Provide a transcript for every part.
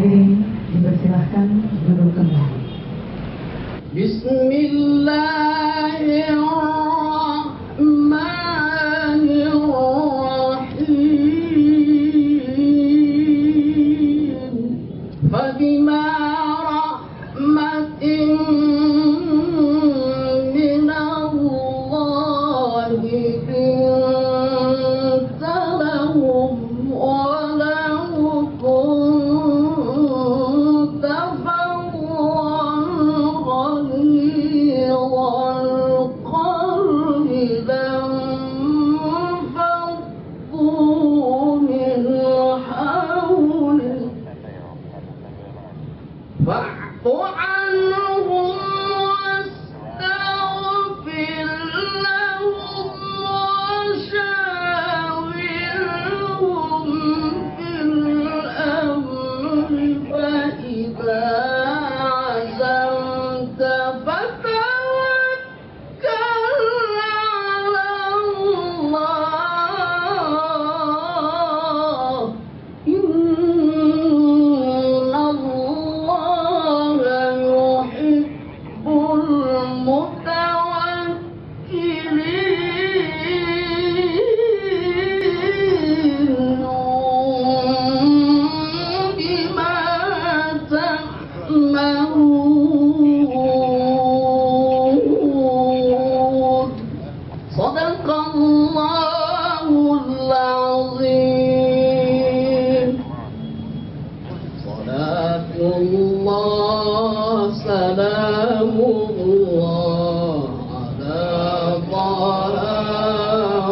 Hadirin dipersilahkan duduk kembali. Bismillahirrahmanirrahim. Fabima rahmatin minallahi linta lahum walau kunta fawwan ghalidhal qalbi lanfaddu min hawlik fa'fu anhum wastaghfir lahum washawirhum fil amri fa'idha azamta fatawakkal 'ala Allah. Innallaha yuhibbul mutawakkilin. Bima ta'malun. Sadaqallahul azim. Salatullah salamullah ala taha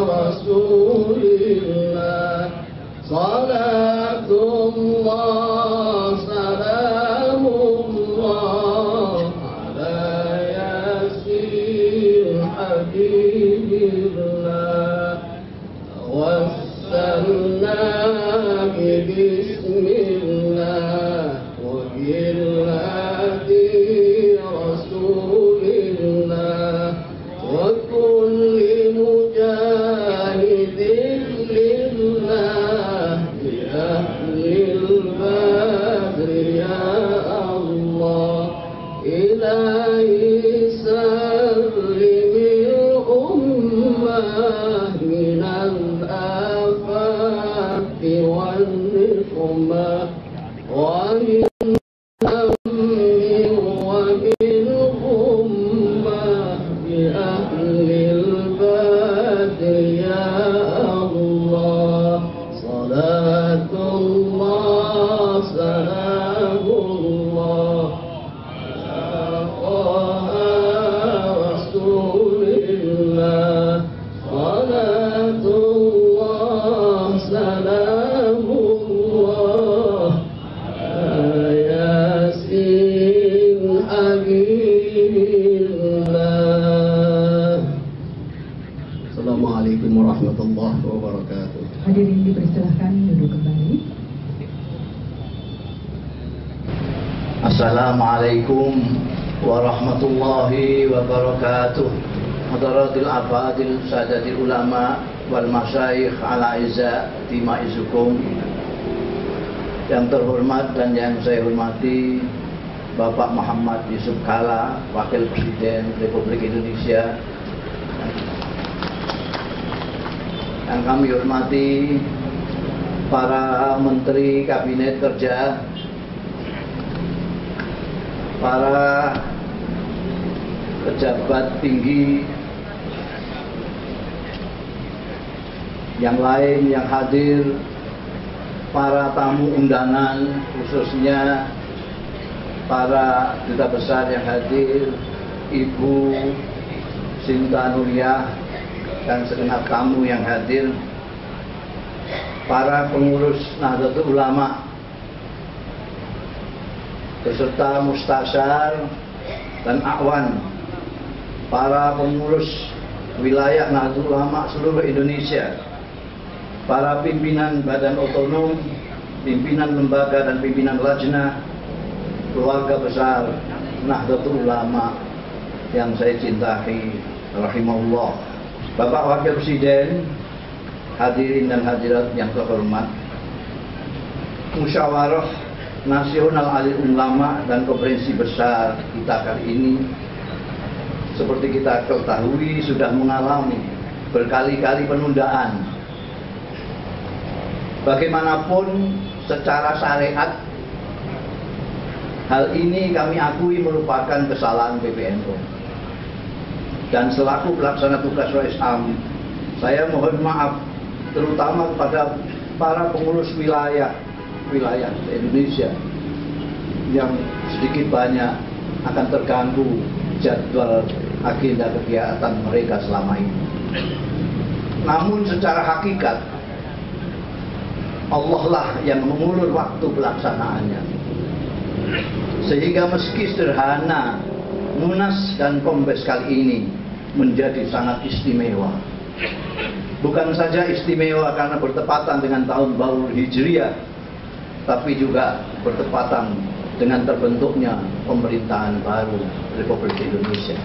rasulillah. Salatullah salamullah ala yasin habibillah. Wassalna bismillah wa billati rasulillah wa kulli mujahidin lillah bi ahlil badri ya Allah. Ilahi sallimil ummah minal afati wal niqmah wa min hammin wa min ghummah bi ahlil badri ya Allah. Salatullah salamullah ala taha rasulillah. Salatullah salamullah ala yasin habibillah. Assalamualaikum warahmatullahi wabarakatuh. Hadirin dipersilahkan duduk kembali. Assalamualaikum warahmatullahi wabarakatuh. Hadaratil afadil sadatil ulama wal masyayikh ala izza timaizukum. Yang terhormat dan yang saya hormati Bapak Muhammad Yusuf Kalla, Wakil Presiden Republik Indonesia. Yang kami hormati para Menteri Kabinet Kerja, para pejabat tinggi yang lain yang hadir, para tamu undangan, khususnya para duta besar yang hadir, Ibu Sinta Nuriyah dan segenap tamu yang hadir, para pengurus Nahdlatul Ulama beserta mustasyar dan akwan, para pengurus wilayah Nahdlatul Ulama seluruh Indonesia, para pimpinan badan otonom, pimpinan lembaga dan pimpinan lajnah, keluarga besar Nahdlatul Ulama yang saya cintai rahimahullah. Bapak Wakil Presiden, hadirin dan hadirat yang terhormat, musyawarah Nasional Alim Ulama dan Konferensi Besar kita kali ini, seperti kita ketahui, sudah mengalami berkali-kali penundaan. Bagaimanapun secara syariat, hal ini kami akui merupakan kesalahan PBNU. Dan selaku pelaksana tugas Roisam, saya mohon maaf terutama kepada para pengurus wilayah Indonesia yang sedikit banyak akan terganggu jadwal agenda kegiatan mereka selama ini. Namun secara hakikat Allah lah yang mengulur waktu pelaksanaannya, sehingga meski sederhana, Munas dan Kombes kali ini menjadi sangat istimewa. Bukan saja istimewa karena bertepatan dengan tahun baru Hijriah, tapi juga bertepatan dengan terbentuknya pemerintahan baru Republik Indonesia.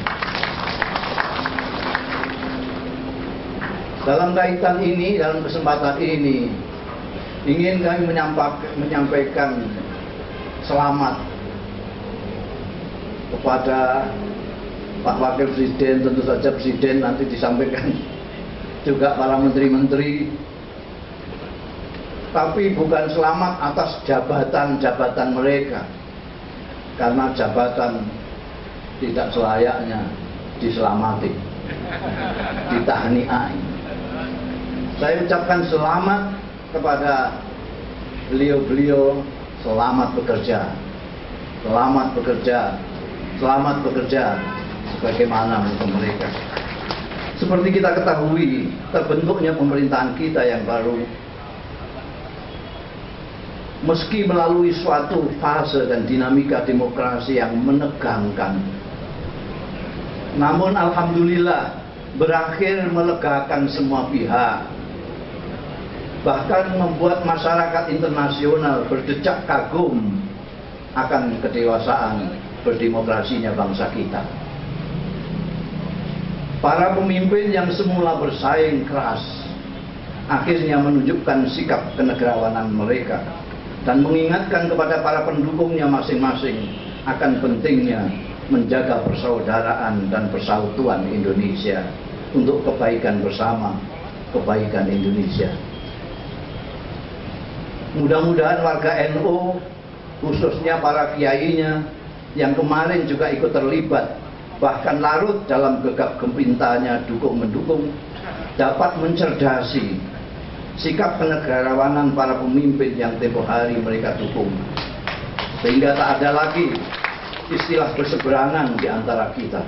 Dalam kaitan ini, dalam kesempatan ini, ingin kami menyampaikan selamat kepada Pak Wakil Presiden, tentu saja Presiden, nanti disampaikan juga para menteri-menteri. Tapi bukan selamat atas jabatan-jabatan mereka, karena jabatan tidak selayaknya diselamati, ditahniai. Saya ucapkan selamat kepada beliau-beliau, selamat bekerja, selamat bekerja, selamat bekerja sebagaimana untuk mereka. Seperti kita ketahui, terbentuknya pemerintahan kita yang baru, meski melalui suatu fase dan dinamika demokrasi yang menegangkan, namun alhamdulillah berakhir melegakan semua pihak, bahkan membuat masyarakat internasional berdecak kagum akan kedewasaan berdemokrasinya bangsa kita. Para pemimpin yang semula bersaing keras akhirnya menunjukkan sikap kenegarawanan mereka dan mengingatkan kepada para pendukungnya masing-masing akan pentingnya menjaga persaudaraan dan persautuan Indonesia untuk kebaikan bersama, kebaikan Indonesia. Mudah-mudahan warga NU, khususnya para kiainya yang kemarin juga ikut terlibat, bahkan larut dalam gegap gempitanya dukung-mendukung, dapat mencerdasi sikap kenegarawanan para pemimpin yang tempoh hari mereka dukung, sehingga tak ada lagi istilah berseberangan di antara kita,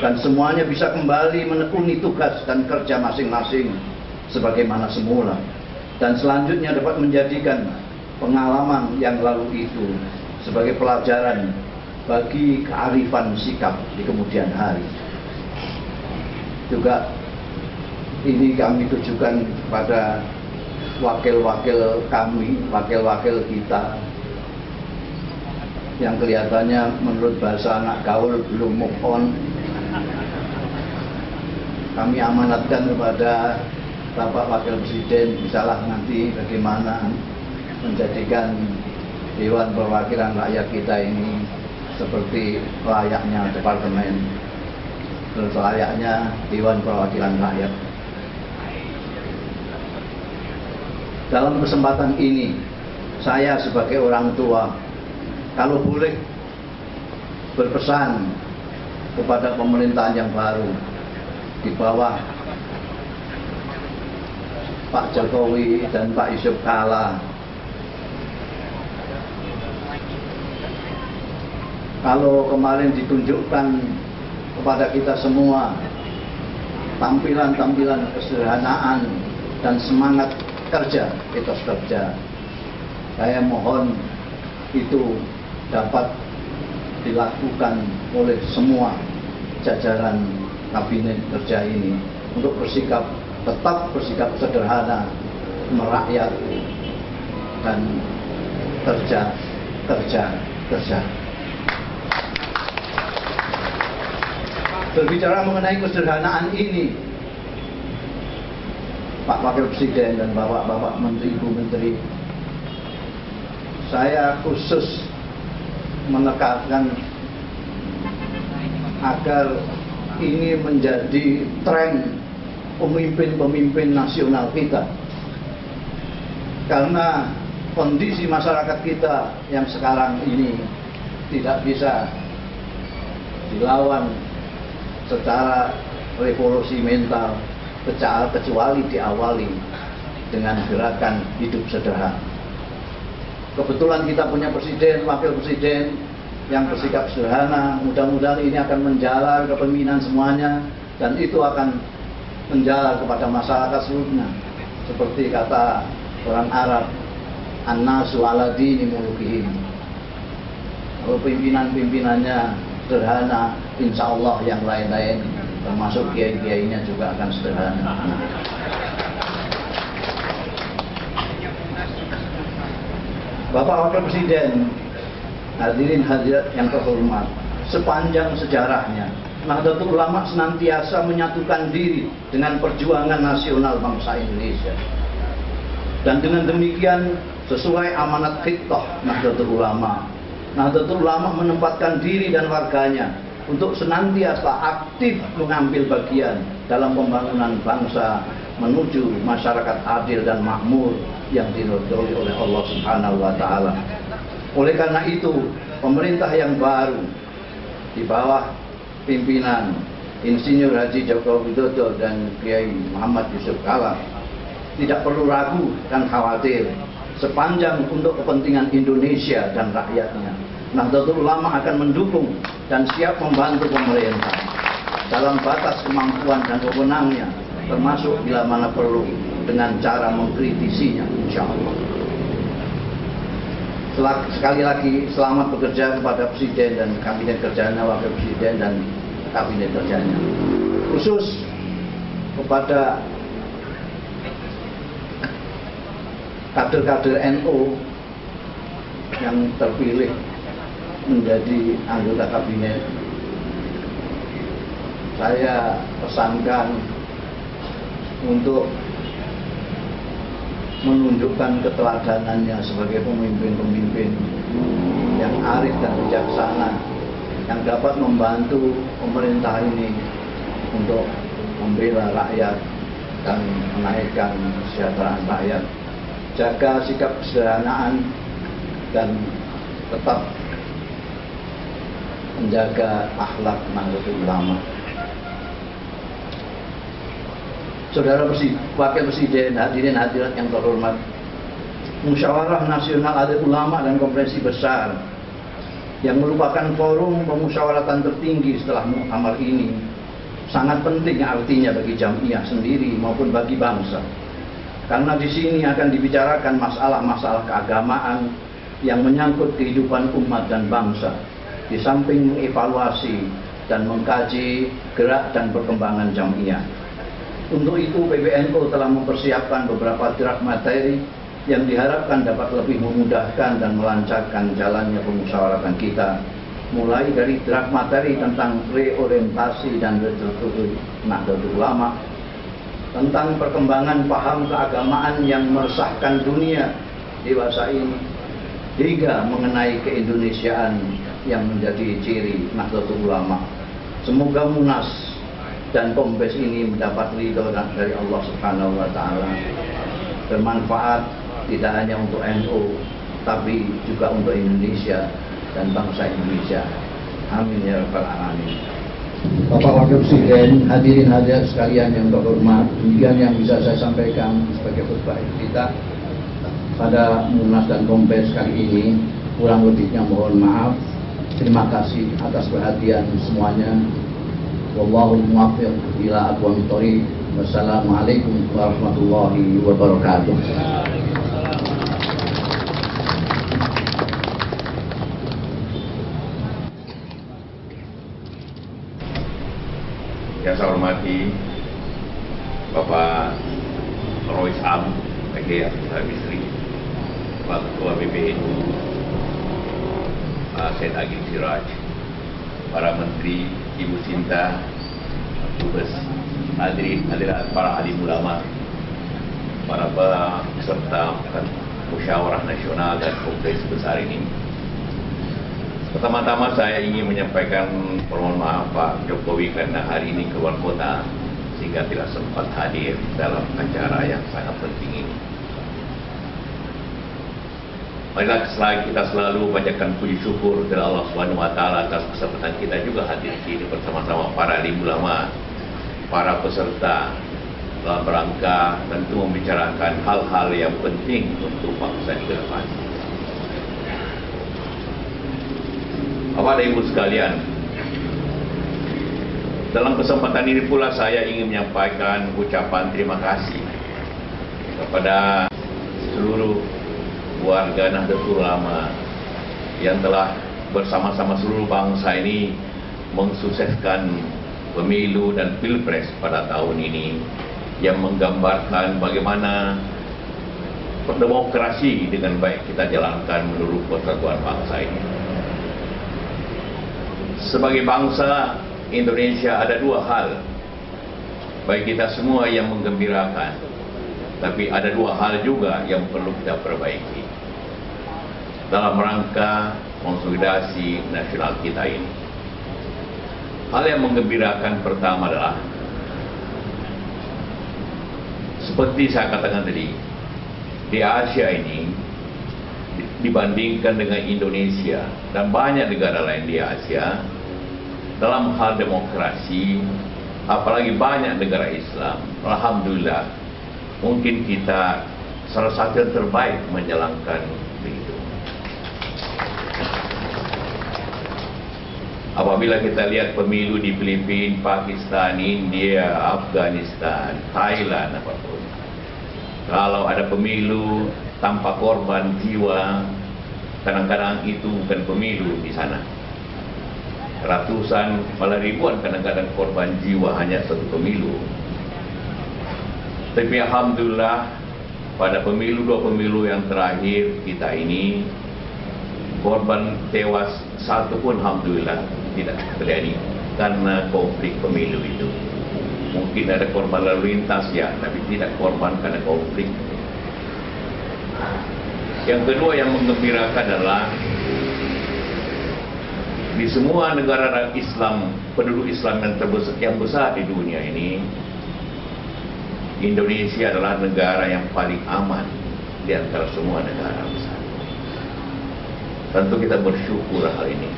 dan semuanya bisa kembali menekuni tugas dan kerja masing-masing sebagaimana semula, dan selanjutnya dapat menjadikan pengalaman yang lalu itu sebagai pelajaran bagi kearifan sikap di kemudian hari. Juga ini kami tujukan pada wakil-wakil kami, wakil-wakil kita yang kelihatannya menurut bahasa anak gaul belum move on. Kami amanatkan kepada Bapak Wakil Presiden, misalnya nanti bagaimana menjadikan Dewan Perwakilan Rakyat kita ini seperti layaknya departemen, layaknya Dewan Perwakilan Rakyat. Dalam kesempatan ini, saya sebagai orang tua, kalau boleh berpesan kepada pemerintahan yang baru di bawah Pak Jokowi dan Pak Yusuf Kala, kalau kemarin ditunjukkan kepada kita semua tampilan-tampilan kesederhanaan dan semangat kerja, etos kerja, saya mohon itu dapat dilakukan oleh semua jajaran kabinet kerja ini untuk tetap bersikap sederhana, merakyat, dan kerja. Berbicara mengenai kesederhanaan ini, Pak Wakil Presiden dan Bapak-Bapak Menteri, Ibu Menteri, saya khusus menekankan agar ini menjadi tren pemimpin-pemimpin nasional kita. Karena kondisi masyarakat kita yang sekarang ini tidak bisa dilawan secara revolusi mental kecuali diawali dengan gerakan hidup sederhana. Kebetulan kita punya presiden, wakil presiden yang bersikap sederhana. Mudah-mudahan ini akan menjalar kepemimpinan semuanya, dan itu akan menjalar kepada masyarakat seluruhnya. Seperti kata orang Arab, an-nasu ala dini mulukihim. Kalau pimpinan-pimpinannya sederhana, insya Allah yang lain-lain termasuk kiai-kiainya juga akan sederhana. Bapak Wakil Presiden, hadirin hadirat yang terhormat, sepanjang sejarahnya Nahdlatul Ulama senantiasa menyatukan diri dengan perjuangan nasional bangsa Indonesia. Dan dengan demikian, sesuai amanat khittah Nahdlatul Ulama, Nahdlatul Ulama menempatkan diri dan warganya untuk senantiasa aktif mengambil bagian dalam pembangunan bangsa menuju masyarakat adil dan makmur yang diridhoi oleh Allah Subhanahu wa taala. Oleh karena itu, pemerintah yang baru di bawah pimpinan Insinyur Haji Joko Widodo dan Kiai Muhammad Yusuf Kala tidak perlu ragu dan khawatir sepanjang untuk kepentingan Indonesia dan rakyatnya. Nahdlatul Ulama akan mendukung dan siap membantu pemerintah dalam batas kemampuan dan wewenangnya, termasuk bila mana perlu dengan cara mengkritisinya, insya Allah. Sekali lagi selamat bekerja kepada Presiden dan Kabinet Kerjanya, Wakil Presiden dan Kabinet Kerjanya. Khusus kepada kader-kader NU yang terpilih menjadi anggota kabinet, saya pesankan untuk menunjukkan keteladanannya sebagai pemimpin-pemimpin yang arif dan bijaksana, yang dapat membantu pemerintah ini untuk membela rakyat dan menaikkan kesejahteraan rakyat. Jaga sikap kesederhanaan dan tetap menjaga akhlak Nahdlatul Ulama. Saudara Wakil Presiden, hadirin hadirat yang terhormat, Musyawarah Nasional Ahlul Ulama dan Konferensi Besar yang merupakan forum pemusyawaratan tertinggi setelah muktamar ini sangat penting artinya bagi jamiah sendiri maupun bagi bangsa. Karena di sini akan dibicarakan masalah-masalah keagamaan yang menyangkut kehidupan umat dan bangsa, di samping mengevaluasi dan mengkaji gerak dan perkembangan jamiah. Untuk itu PBNU telah mempersiapkan beberapa draft materi yang diharapkan dapat lebih memudahkan dan melancarkan jalannya pemusyawaratan kita, mulai dari draft materi tentang reorientasi dan restruktur Nahdlatul Ulama, tentang perkembangan paham keagamaan yang meresahkan dunia dewasa ini, hingga mengenai keindonesiaan yang menjadi ciri Nahdlatul Ulama. Semoga Munas dan Kombes ini mendapat ridho dari Allah Subhanahu wa taala, bermanfaat tidak hanya untuk NU tapi juga untuk Indonesia dan bangsa Indonesia. Amin ya rabbal alamin. Bapak Wakil Presiden, hadirin hadirat sekalian yang terhormat, demikian yang bisa saya sampaikan sebagai khutbah kita pada Munas dan Kombes kali ini. Kurang lebihnya mohon maaf. Terima kasih atas perhatian semuanya. Wallahu muwaffiq ila aqwamit thoriq. Wassalamualaikum warahmatullahi wabarakatuh. Yang saya hormati Bapak Rois Am, PG Abdul Misri, Pak Ketua BPNU, Pak Said Agil Siraj, para Menteri, Ibu Sinta, Dubes, hadirin hadirat para alim ulama, para peserta musyawarah nasional dan kongres besar ini. Pertama-tama saya ingin menyampaikan permohonan maaf Pak Jokowi karena hari ini keluar kota sehingga tidak sempat hadir dalam acara yang sangat penting ini. Marilah kita selalu panjatkan puji syukur kepada Allah Subhanahu wa taala atas kesempatan kita juga hadir di sini bersama-sama para alim ulama, para peserta dalam rangka tentu membicarakan hal-hal yang penting untuk bangsa ke depan. Bapak dan Ibu sekalian, dalam kesempatan ini pula saya ingin menyampaikan ucapan terima kasih kepada seluruh warga Nahdlatul Ulama yang telah bersama-sama seluruh bangsa ini mensukseskan pemilu dan pilpres pada tahun ini yang menggambarkan bagaimana demokrasi dengan baik kita jalankan menurut persatuan bangsa ini. Sebagai bangsa Indonesia ada dua hal bagi kita semua yang menggembirakan, tapi ada dua hal juga yang perlu kita perbaiki dalam rangka konsolidasi nasional kita ini. Hal yang menggembirakan pertama adalah seperti saya katakan tadi, di Asia ini dibandingkan dengan Indonesia dan banyak negara lain di Asia dalam hal demokrasi, apalagi banyak negara Islam, alhamdulillah mungkin kita salah satu yang terbaik menjalankan begitu. Apabila kita lihat pemilu di Filipina, Pakistan, India, Afghanistan, Thailand, apapun, kalau ada pemilu tanpa korban jiwa, kadang-kadang itu bukan pemilu di sana. Ratusan, malah ribuan kadang-kadang korban jiwa hanya satu pemilu. Tapi alhamdulillah pada dua pemilu yang terakhir kita ini, korban tewas satu pun alhamdulillah tidak terjadi karena konflik pemilu itu. Mungkin ada korban lalu lintas ya, tapi tidak korban karena konflik. Yang kedua yang menggembirakan adalah di semua negara Islam, penduduk Islam yang besar di dunia ini, Indonesia adalah negara yang paling aman di antara semua negara besar. Tentu kita bersyukur hal ini.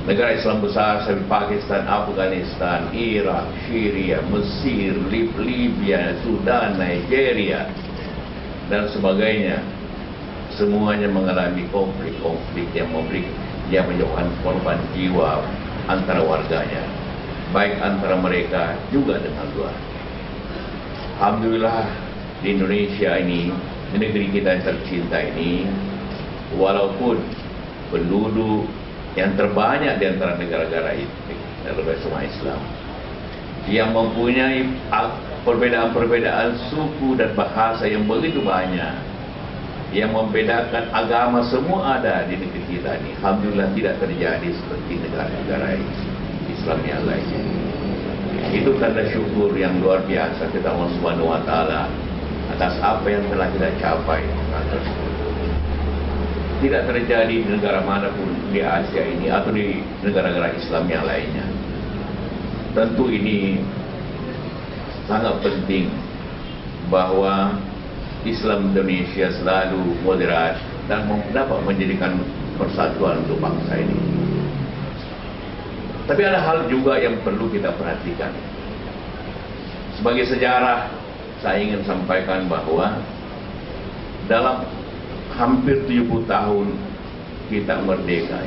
Negara Islam besar seperti Pakistan, Afghanistan, Irak, Syria, Mesir, Libya, Sudan, Nigeria, dan sebagainya, semuanya mengalami konflik-konflik yang menyebabkan korban jiwa antara warganya, baik antara mereka juga dengan luar. Alhamdulillah di Indonesia ini, di negeri kita yang tercinta ini, walaupun penduduk yang terbanyak di antara negara-negara itu adalah semua Islam, yang mempunyai perbedaan-perbedaan suku dan bahasa yang begitu banyak, yang membedakan agama semua ada di negeri kita ini. Alhamdulillah tidak terjadi seperti negara-negara Islam yang lainnya. Itu tanda syukur yang luar biasa kita Allah Subhanahu wa taala atas apa yang telah kita capai. Tidak terjadi di negara manapun di Asia ini atau di negara-negara Islam yang lainnya. Tentu ini sangat penting bahwa Islam Indonesia selalu moderat dan dapat menjadikan persatuan untuk bangsa ini. Tapi ada hal juga yang perlu kita perhatikan. Sebagai sejarah, saya ingin sampaikan bahwa dalam hampir 70 tahun kita merdeka,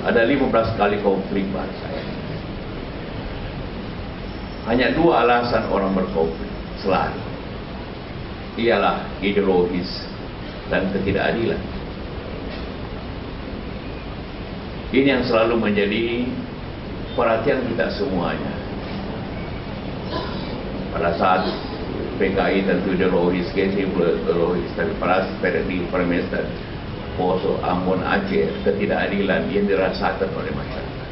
ada 15 kali konflik bangsa. Hanya dua alasan orang berkonflik selalu, ialah ideologis dan ketidakadilan. Ini yang selalu menjadi perhatian kita semuanya. Pada saat PKI tentu ideologis, ideologis, tapi pada di Permesta Poso, Ambon, Aceh, ketidakadilan yang dirasakan oleh masyarakat.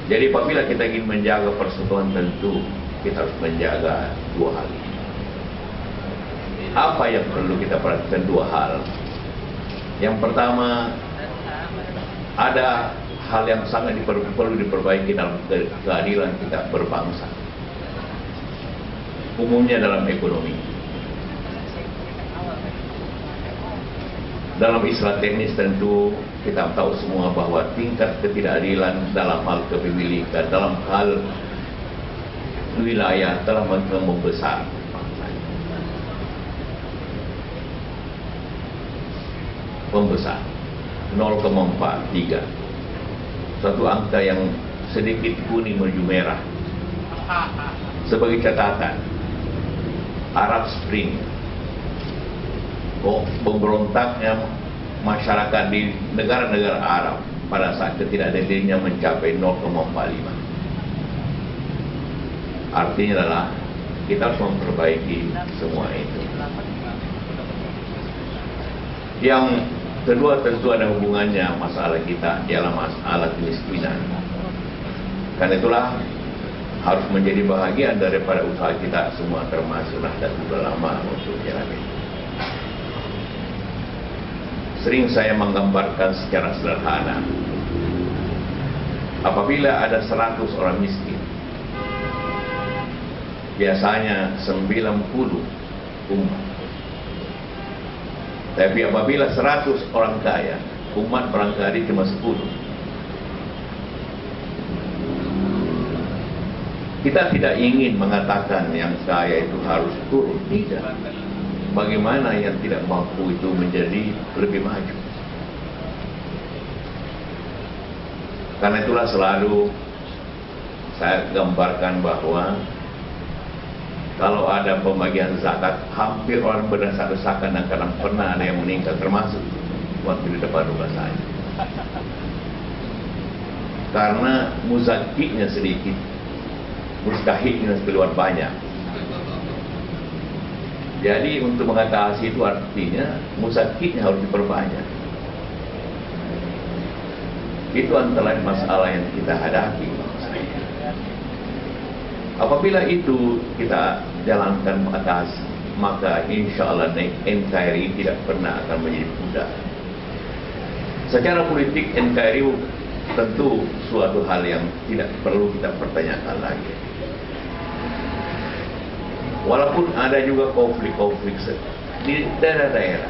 Jadi apabila kita ingin menjaga persatuan, tentu kita harus menjaga dua hal ini. apa yang perlu kita perhatikan? Dua hal. Yang pertama, ada hal yang sangat perlu diperbaiki dalam keadilan kita berbangsa, umumnya dalam ekonomi. Dalam istilah teknis tentu kita tahu semua bahwa tingkat ketidakadilan dalam hal kepemilikan, dalam hal wilayah telah membesar. Membesar 0,43, suatu angka yang sedikit kuning menuju merah. Sebagai catatan, Arab Spring, pemberontaknya masyarakat di negara-negara Arab pada saat ketidakadilannya mencapai 0,45. Artinya adalah kita harus memperbaiki semua itu. Yang kedua tentu ada hubungannya masalah kita ialah masalah kemiskinan. Karena itulah harus menjadi bahagian daripada usaha kita semua, termasuk Nahdlatul Ulama untuk menjalani. Sering saya menggambarkan secara sederhana, apabila ada 100 orang miskin, biasanya 90 umat. Tapi apabila 100 orang kaya, umat barangkali cuma 10. Kita tidak ingin mengatakan yang kaya itu harus turun, tidak. Bagaimana yang tidak mampu itu menjadi lebih maju. Karena itulah selalu saya gambarkan bahwa kalau ada pembagian zakat, hampir orang berdesak-desakan dan kadang pernah ada yang meninggal, termasuk waktu di depan rumah saya. Karena muzakkinya sedikit, mustahiknya keluar banyak. Jadi untuk mengatasi itu artinya muzakkinya harus diperbanyak. Itu antara masalah yang kita hadapi. Apabila itu kita jalankan atas, maka insya Allah NKRI tidak pernah akan menjadi mudah. Secara politik NKRI tentu suatu hal yang tidak perlu kita pertanyakan lagi. Walaupun ada juga konflik-konflik di daerah-daerah,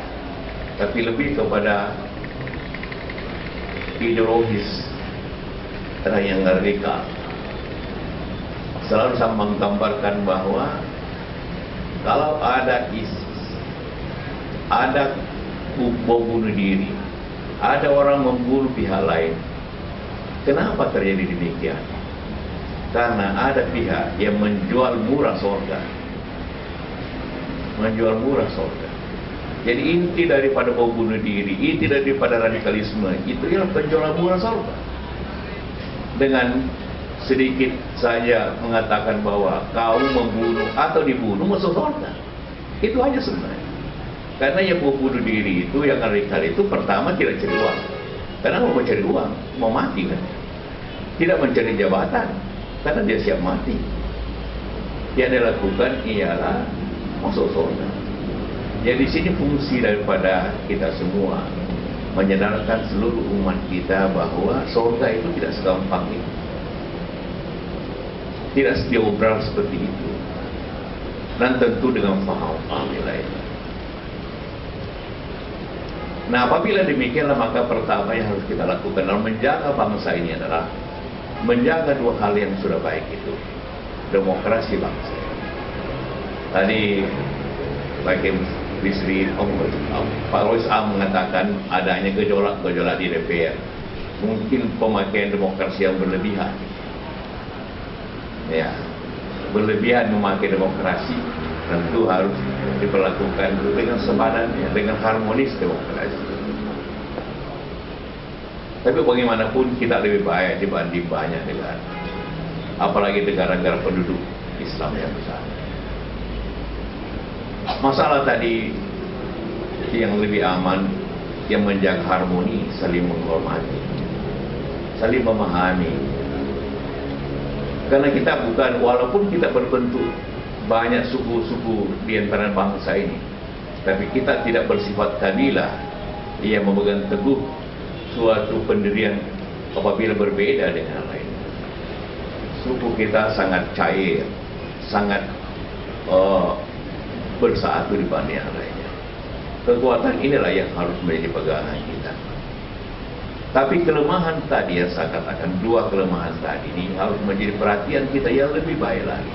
tapi lebih kepada ideologis yang radikal. Selalu saya menggambarkan bahwa kalau ada ISIS, ada bom bunuh diri, ada orang membunuh pihak lain, kenapa terjadi demikian? Karena ada pihak yang menjual murah surga. Menjual murah surga. Jadi inti daripada bom bunuh diri, inti daripada radikalisme, itu ialah penjualan murah surga. Dengan sedikit saja mengatakan bahwa kau membunuh atau dibunuh masuk surga. Itu aja sebenarnya. Karena yang mau bunuh diri itu, yang radikal itu pertama tidak cari uang. Karena mau cari uang, mau mati kan. Tidak mencari jabatan, karena dia siap mati. Yang dia lakukan ialah masuk surga. Jadi sini fungsi daripada kita semua menyadarkan seluruh umat kita bahwa surga itu tidak segampang itu. Tidak diobral seperti itu, dan tentu dengan faham yang lain. Nah, apabila demikianlah, maka pertama yang harus kita lakukan dalam menjaga bangsa ini adalah menjaga dua hal yang sudah baik itu, demokrasi bangsa. Tadi bagi Bisri Pak Rois Am mengatakan adanya gejolak-gejolak di DPR, mungkin pemakaian demokrasi yang berlebihan. Ya, berlebihan memakai demokrasi tentu harus diperlakukan dengan sepadan, ya, dengan harmonis demokrasi. Tapi bagaimanapun kita lebih baik dibanding banyak negara, apalagi negara-negara penduduk Islam yang besar. Masalah tadi yang lebih aman, yang menjaga harmoni, saling menghormati, saling memahami. Karena kita bukan, walaupun kita berbentuk banyak suku-suku di antara bangsa ini, Tapi kita tidak bersifat kabilah yang memegang teguh suatu pendirian apabila berbeda dengan lain. Suku kita sangat cair, sangat bersatu dibanding yang lainnya. Kekuatan inilah yang harus menjadi pegangan kita. Tapi kelemahan tadi yang saya katakan, dua kelemahan tadi ini harus menjadi perhatian kita yang lebih baik lagi.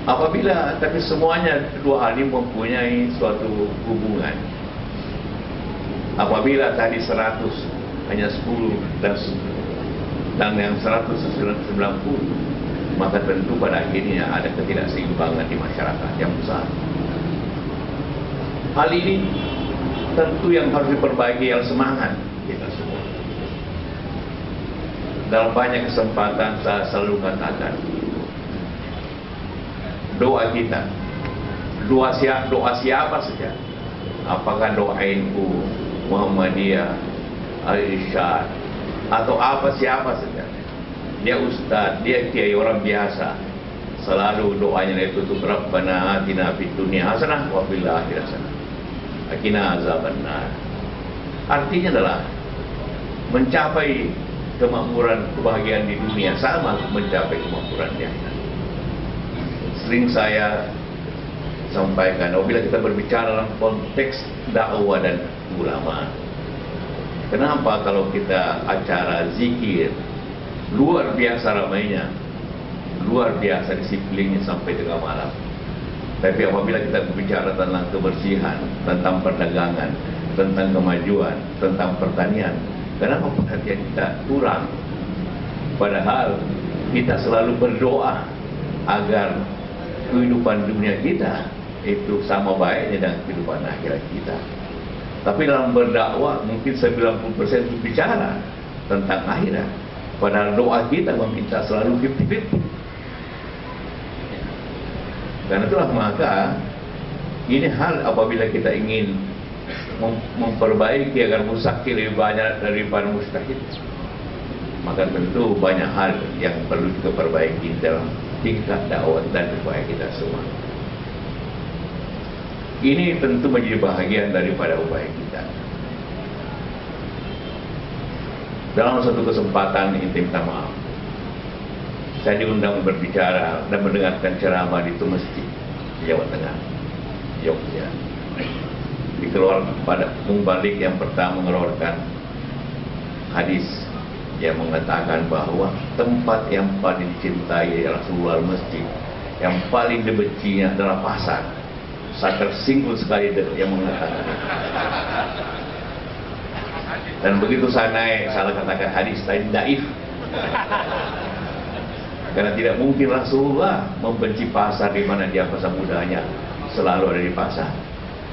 Apabila tapi semuanya dua hal ini mempunyai suatu hubungan. Apabila tadi 100 hanya 10 dan yang 190, maka tentu pada akhirnya ada ketidakseimbangan di masyarakat yang besar. Hal ini tentu yang harus diperbaiki yang semangat kita semua. Dalam banyak kesempatan saya selalu katakan, doa kita, doa siapa saja, apakah doa NU, Muhammadiyah, Al-Irsyad, atau siapa saja, dia ustaz, dia kiai orang biasa, selalu doanya itu tutup, Rabbana atina fid dunya hasanah wa fil akhirati hasanah wa qina azabannar. Artinya adalah mencapai kemakmuran, kebahagiaan di dunia sama mencapai kemakmuran di akhirat. Sering saya sampaikan, apabila kita berbicara dalam konteks dakwah dan ulama, kenapa kalau kita acara zikir luar biasa ramainya, luar biasa disiplinnya sampai tengah malam, tapi apabila kita berbicara tentang kebersihan, tentang perdagangan, tentang kemajuan, tentang pertanian, kenapa perhatian kita kurang? Padahal kita selalu berdoa agar kehidupan dunia kita itu sama baiknya dengan kehidupan akhirat kita. Tapi dalam berdakwah mungkin 90% berbicara tentang akhirat, padahal doa kita meminta selalu 50-50. Karena itulah maka ini hal apabila kita ingin memperbaiki agar mustakil lebih banyak daripada mustahil, maka tentu banyak hal yang perlu kita perbaiki dalam tingkat dakwah dan upaya kita semua. Ini tentu menjadi bahagian daripada upaya kita. Dalam satu kesempatan ini minta maaf, saya diundang berbicara dan mendengarkan ceramah di masjid di Jawa Tengah, Jogja. Dikeluarkan pada mumbalik yang pertama mengeluarkan hadis yang mengatakan bahwa tempat yang paling dicintai adalah luar masjid, yang paling dibencinya adalah pasar. Saya tersinggung sekali yang mengatakan itu. Dan begitu saya naik, saya katakan hadis tadi daif. Karena tidak mungkin Rasulullah membenci pasar di mana dia pasar mudanya selalu ada di pasar.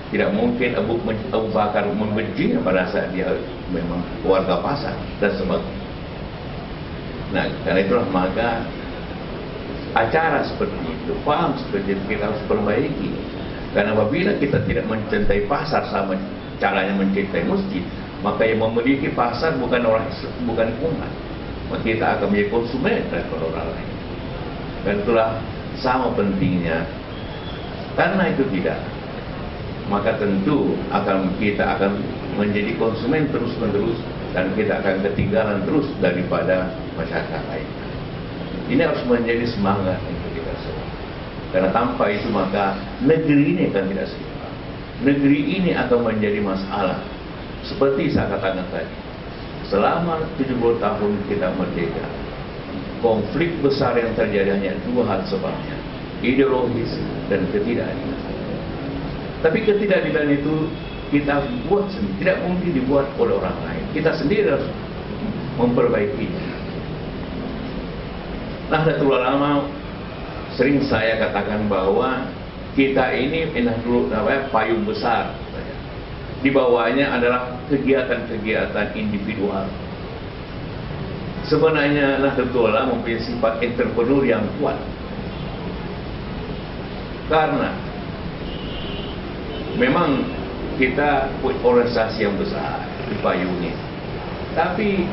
Tidak mungkin Abu Bakar membencinya pada saat dia memang warga pasar dan sebagainya. Nah, karena itulah maka acara seperti itu, paham seperti itu kita harus perbaiki. Karena apabila kita tidak mencintai pasar sama caranya mencintai masjid, maka yang memiliki pasar bukan orang, bukan umat, maka kita akan menjadi konsumen daripada orang lain. Dan itulah sama pentingnya. Karena itu tidak, maka tentu kita akan menjadi konsumen terus-menerus dan kita akan ketinggalan terus daripada masyarakat lain. Ini harus menjadi semangat untuk kita semua. Karena tanpa itu maka negeri ini akan tidak seimbang. Negeri ini akan menjadi masalah. Seperti saya katakan tadi, selama 70 tahun kita merdeka, konflik besar yang terjadi hanya dua hal sebabnya, ideologis dan ketidakadilan. Tapi ketidakadilan itu kita buat sendiri, tidak mungkin dibuat oleh orang lain. Kita sendiri harus memperbaikinya. Nahdlatul Ulama sering saya katakan bahwa kita ini payung besar. Di bawahnya adalah kegiatan-kegiatan individual. Sebenarnya Nahdlatul Ulama mempunyai sifat entrepreneur yang kuat. Karena memang kita punya organisasi yang besar dipayungi. Tapi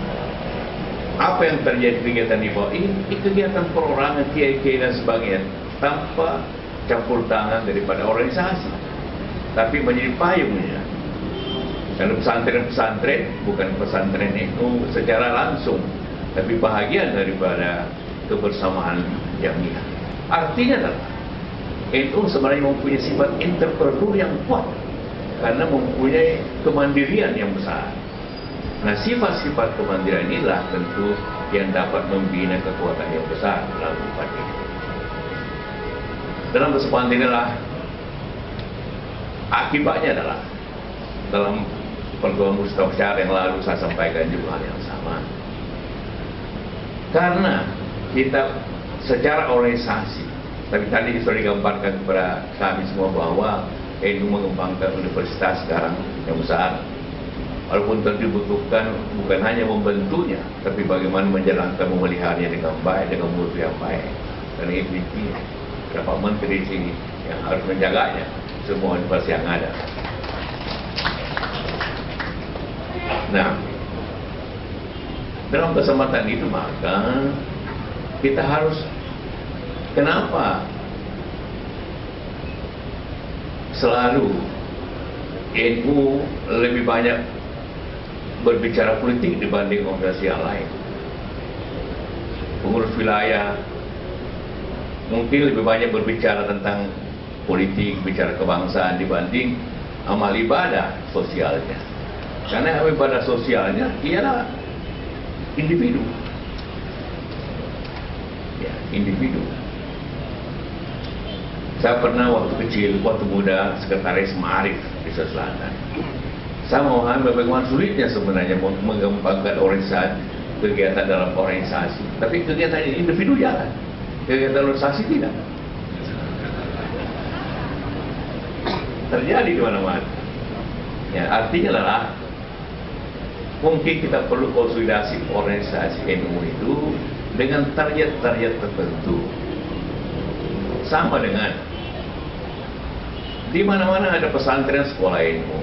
apa yang terjadi kegiatan di bawah ini kegiatan perorangan, kiai-kiai dan sebagainya, tanpa campur tangan daripada organisasi, tapi menjadi payungnya. Karena pesantren-pesantren bukan pesantren itu secara langsung, tapi bahagian daripada kebersamaan jamiah. Artinya adalah NU sebenarnya mempunyai sifat entrepreneur yang kuat karena mempunyai kemandirian yang besar. Nah, sifat-sifat kemandirian inilah tentu yang dapat membina kekuatan yang besar dalam umat ini. Dalam kesempatan inilah akibatnya adalah dalam pertemuan musyawarah yang lalu saya sampaikan juga hal yang sama. Karena kita secara organisasi, tapi tadi sudah digambarkan kepada kami semua bahwa NU mengembangkan universitas sekarang yang besar. Walaupun tentu dibutuhkan bukan hanya membentuknya, tapi bagaimana menjalankan memeliharanya dengan baik, dengan mutu yang baik. Dan itu berapa menteri di sini yang harus menjaganya semua universitas yang ada. Nah, dalam kesempatan itu maka kita harus, kenapa selalu NU lebih banyak berbicara politik dibanding organisasi yang lain? Pengurus wilayah mungkin lebih banyak berbicara tentang politik, bicara kebangsaan dibanding amal ibadah sosialnya. Karena amal ibadah sosialnya ialah individu. Ya, individu. Saya pernah waktu kecil, waktu muda, sekretaris Ma'arif di Selatan. Saya memahami bagaimana sulitnya sebenarnya mengembangkan organisasi, kegiatan dalam organisasi. Tapi kegiatan individu jalan, kegiatan organisasi tidak. Terjadi di mana-mana. Ya, artinya adalah mungkin kita perlu konsolidasi organisasi NU itu dengan target-target tertentu. Sama dengan di mana-mana ada pesantren sekolah NU.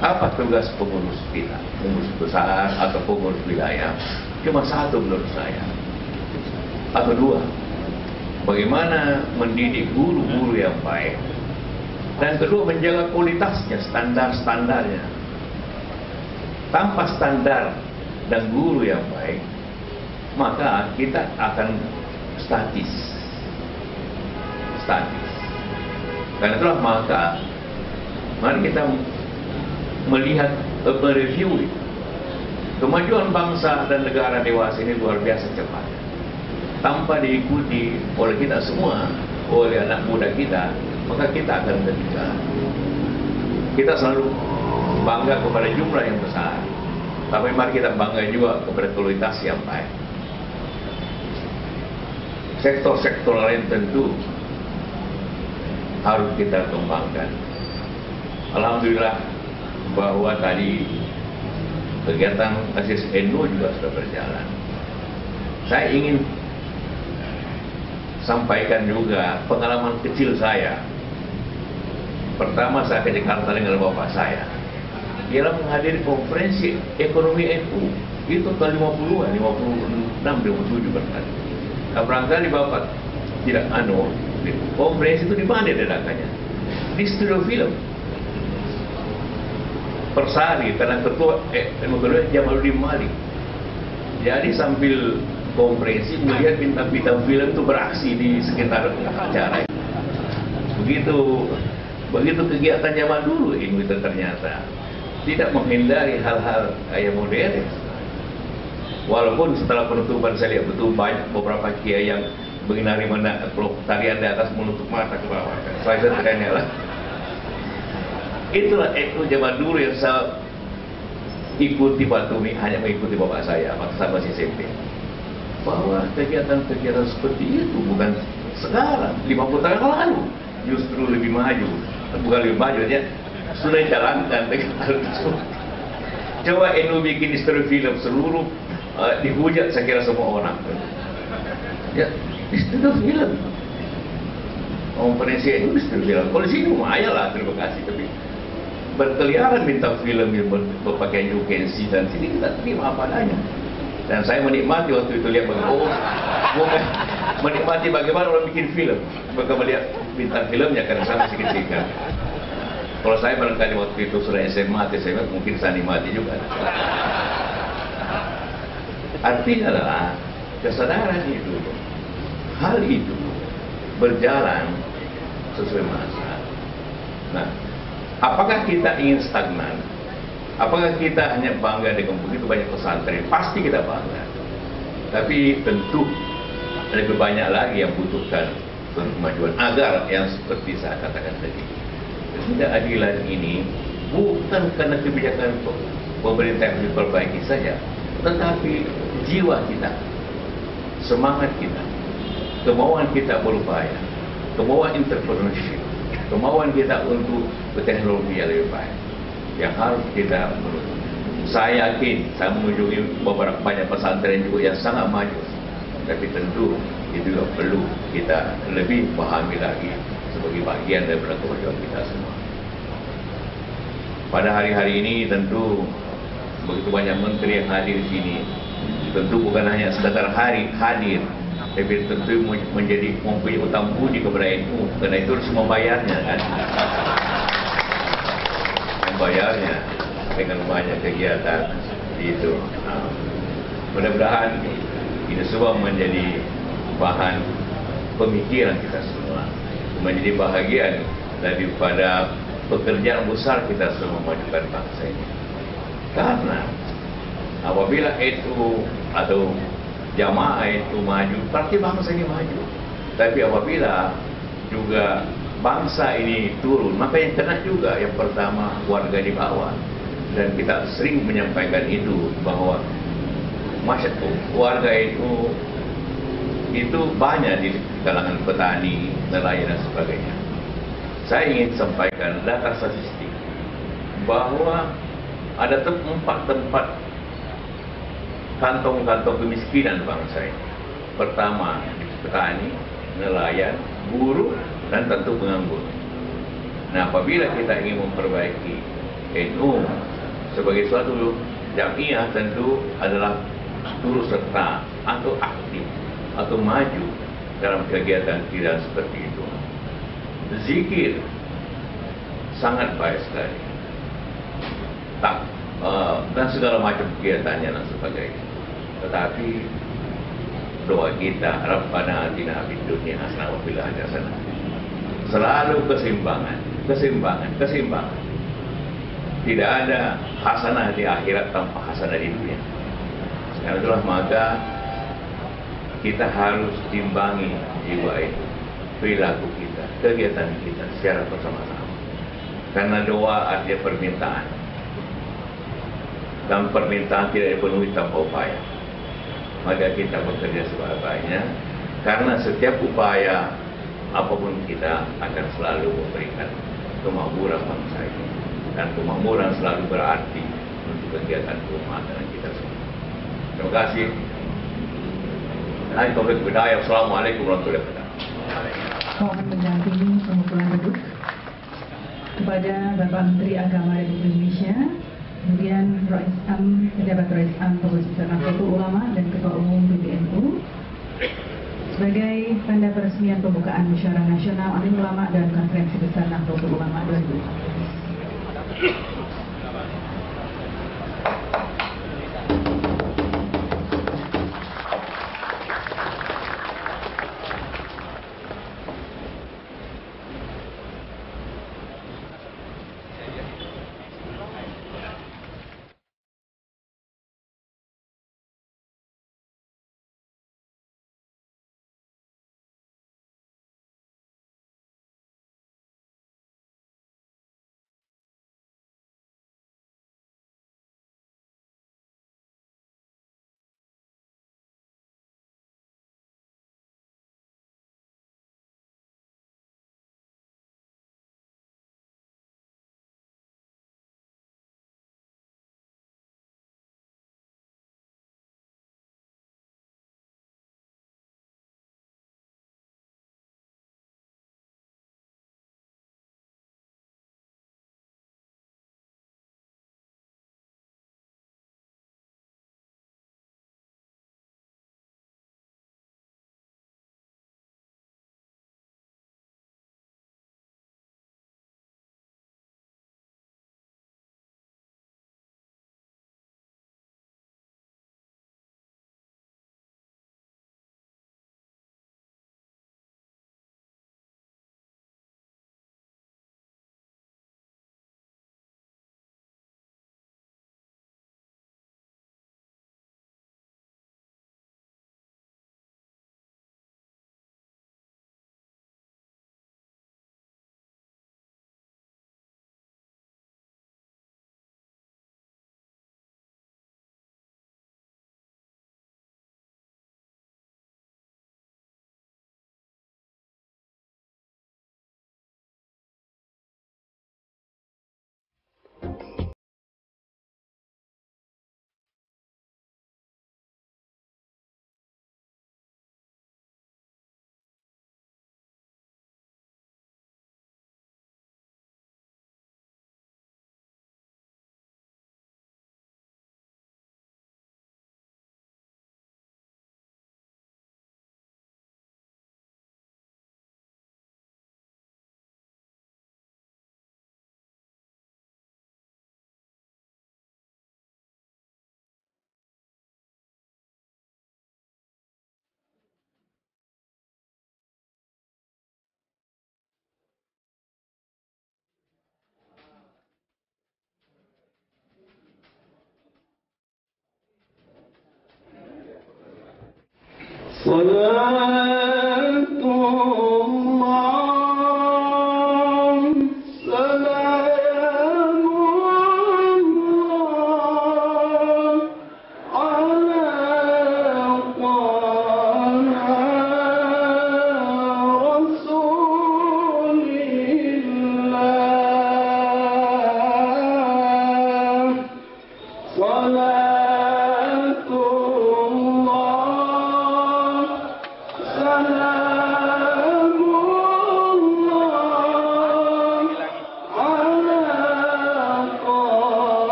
Apa tugas pengurus kita? Pengurus besar atau pengurus wilayah? Cuma satu menurut saya. Atau dua. Bagaimana mendidik guru-guru yang baik. Dan kedua, menjaga kualitasnya, standar-standarnya. Tanpa standar dan guru yang baik, maka kita akan statis. Karena itulah maka mari kita melihat, mereview kemajuan bangsa dan negara dewasa ini luar biasa cepat. Tanpa diikuti oleh kita semua, oleh anak muda kita, maka kita akan ketinggalan. Kita selalu bangga kepada jumlah yang besar, tapi mari kita bangga juga kepada kualitas yang baik. Sektor-sektor lain tentu harus kita kembangkan. Alhamdulillah bahwa tadi kegiatan asis NU juga sudah berjalan. Saya ingin sampaikan juga pengalaman kecil saya. Pertama saya ke Jakarta dengan bapak saya. Ialah menghadiri konferensi ekonomi NU. Itu tahun 50-an, 56, 57 berkali. Nah, barangkali bapak tidak konferensi itu di mana diadakannya? Di studio film Persari, karena ketua Jamaluddin Malik. Jadi sambil konferensi melihat bintang-bintang film itu beraksi di sekitar acara. Begitu kegiatan zaman dulu ini ternyata tidak menghindari hal-hal kayak modern. Walaupun setelah penutupan saya lihat betul banyak beberapa kiai yang menari tarian di atas menutup mata ke bawah. Saya terkanya lah. Itulah NU zaman dulu yang saya ikuti, hanya mengikuti bapak saya waktu saya masih SMP. Bahwa kegiatan-kegiatan seperti itu bukan sekarang, 50 tahun lalu justru lebih maju. Bukan lebih maju ya, sudah jalankan kegiatan tersebut. Coba NU bikin istri film seluruh dihujat saya kira semua orang. Ya, istri film. Konferensi NU istri film. Kalau di sini lumayan lah, terima kasih, tapi berkeliaran bintang film yang berpakaian UKNC dan sini kita terima apa adanya. Dan saya menikmati waktu itu lihat Menikmati bagaimana orang bikin film. Maka melihat bintang filmnya karena saya masih kecil kan. Kalau saya barangkali waktu itu sudah SMA, SMA mungkin saya nikmati juga. Artinya adalah kesadaran itu, hal itu berjalan sesuai masa. Nah, apakah kita ingin stagnan? Apakah kita hanya bangga dengan begitu banyak pesantren? Pasti kita bangga. Tapi tentu lebih banyak lagi yang butuhkan kemajuan agar yang seperti saya katakan tadi. Ketidakadilan ini bukan karena kebijakan pemerintah yang diperbaiki saja, tetapi jiwa kita, semangat kita, kemauan kita berupaya, kemauan entrepreneurship, kemauan kita untuk berteknologi yang lebih baik, yang harus kita menuju. Saya yakin, saya mengunjungi beberapa banyak pesantren juga yang sangat maju, tapi tentu itu juga perlu kita lebih pahami lagi sebagai bagian daripada kemajuan kita semua. Pada hari-hari ini tentu begitu banyak menteri yang hadir di sini, tentu bukan hanya sekadar hadir, tapi tentu menjadi mempunyai utang budi kepada NU, karena itu harus membayarnya kan, membayarnya dengan banyak kegiatan itu. Mudah-mudahan ini semua menjadi bahan pemikiran kita semua, menjadi bahagian daripada pekerjaan besar kita semua memajukan bangsa ini. Karena apabila itu atau jamaah itu maju, berarti bangsa ini maju. Tapi apabila juga bangsa ini turun, maka yang kena juga yang pertama warga di bawah. Dan kita sering menyampaikan itu bahwa masyarakat warga itu banyak di kalangan petani, nelayan dan sebagainya. Saya ingin sampaikan data statistik bahwa ada 4 tempat kantong-kantong kemiskinan bangsa ini. Pertama, petani, nelayan, buruh, dan tentu penganggur. Nah, apabila kita ingin memperbaiki NU sebagai suatu jamiah, tentu adalah turut serta atau aktif atau maju dalam kegiatan kita seperti itu. Zikir sangat baik sekali, dan segala macam kegiatannya dan sebagainya. Tetapi doa kita, Rabbana atina fid dunya hasanah wa fil akhirati hasanah. Selalu keseimbangan. Tidak ada hasanah di akhirat tanpa hasanah di dunia. Karena itulah maka kita harus timbangi jiwa itu, perilaku kita, kegiatan kita secara bersama-sama. Karena doa artinya permintaan, dan permintaan tidak dipenuhi tanpa upaya. Maka kita bekerja sebaik-baiknya, karena setiap upaya apapun kita akan selalu memberikan kemakmuran bangsa ini, dan kemakmuran selalu berarti untuk kegiatan keumatan kita semua. Terima kasih. Assalamualaikum warahmatullahi wabarakatuh. Mohon mendampingi pengumpulan duduk kepada Bapak Menteri Agama Republik Indonesia, kemudian Pejabat Rais Am Pengurus Besar Nahdlatul Ulama dan Ketua Umum PBNU sebagai tanda peresmian pembukaan Musyawarah Nasional Alim Ulama dan Konferensi Besar Nahdlatul Ulama 2014.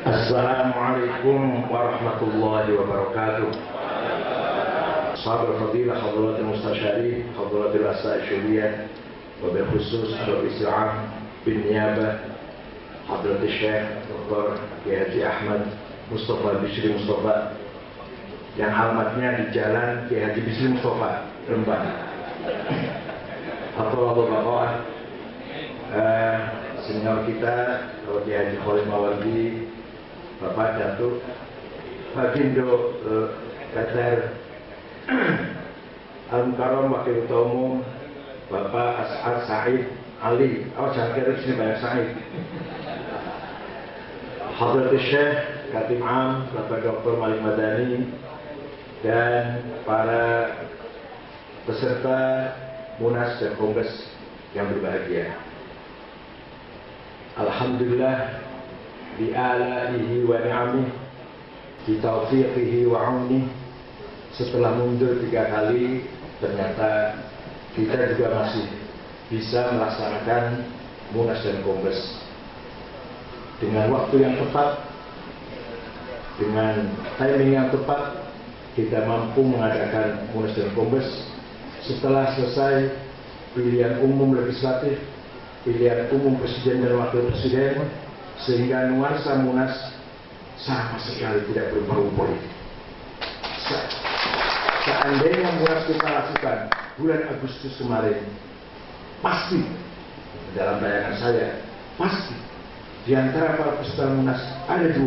Assalamualaikum warahmatullahi wabarakatuh. Sahabat fadilah Hadratul Mustasyari, Hadratul Asy-Syuriyah, wabil khusus Hadratul Islam bin Niyabah Hadratul Syekh Dr. Kiai Haji Ahmad Mustafa Bisri Mustafa yang alamatnya di Jalan Kiai Haji Bisri Mustafa, Rembang. Hafizallahu Bapak, senior kita Kiai Haji Khalid Mawardi, Bapak Datuk Bagindo Qatar Al-Mukarram Wakil Ketua Umum Bapak As'ad Said Ali, jangan kira di sini banyak Said. Hadratul Syekh Khatib Am Bapak Dr. Malik Madani dan para peserta Munas dan Kongres yang berbahagia. Alhamdulillah bi alaihi wa ni'amih, bi taufiqihi wa aunih. Setelah mundur 3 kali, ternyata kita juga masih bisa melaksanakan Munas dan Kongres dengan waktu yang tepat, dengan timing yang tepat. Kita mampu mengadakan Munas dan Kongres setelah selesai pilihan umum legislatif, pilihan umum presiden dan wakil presiden, sehingga nuansa Munas sama sekali tidak berbau politik. Seandainya Munas kita lakukan bulan Agustus kemarin, pasti dalam bayangan saya, pasti di antara para peserta Munas ada 2,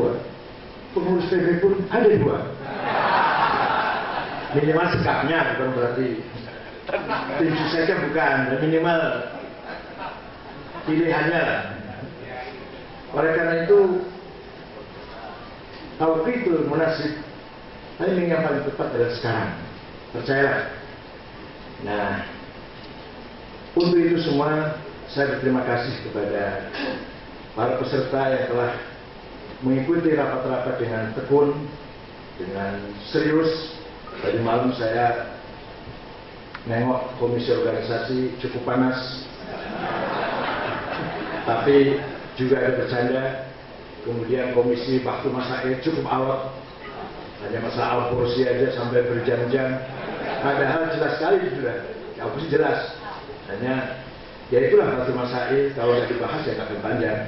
pengurus PB pun ada 2. Minimal sikapnya, bukan berarti Tim suksesnya bukan, minimal pilihannya lah. Oleh karena itu, tauqiful munasib, timing yang paling tepat adalah sekarang. Percayalah. Nah, untuk itu semua saya berterima kasih kepada para peserta yang telah mengikuti rapat-rapat dengan tekun, dengan serius. Tadi malam saya nengok komisi organisasi cukup panas, tapi juga ada bercanda. Kemudian komisi waktu masail cukup awet, hanya masalah Al-Qursi aja sampai berjam-jam. Padahal jelas sekali sudah, Al-Qursi jelas. Hanya ya itulah waktu masail, kalau nggak dibahas ya akan panjang.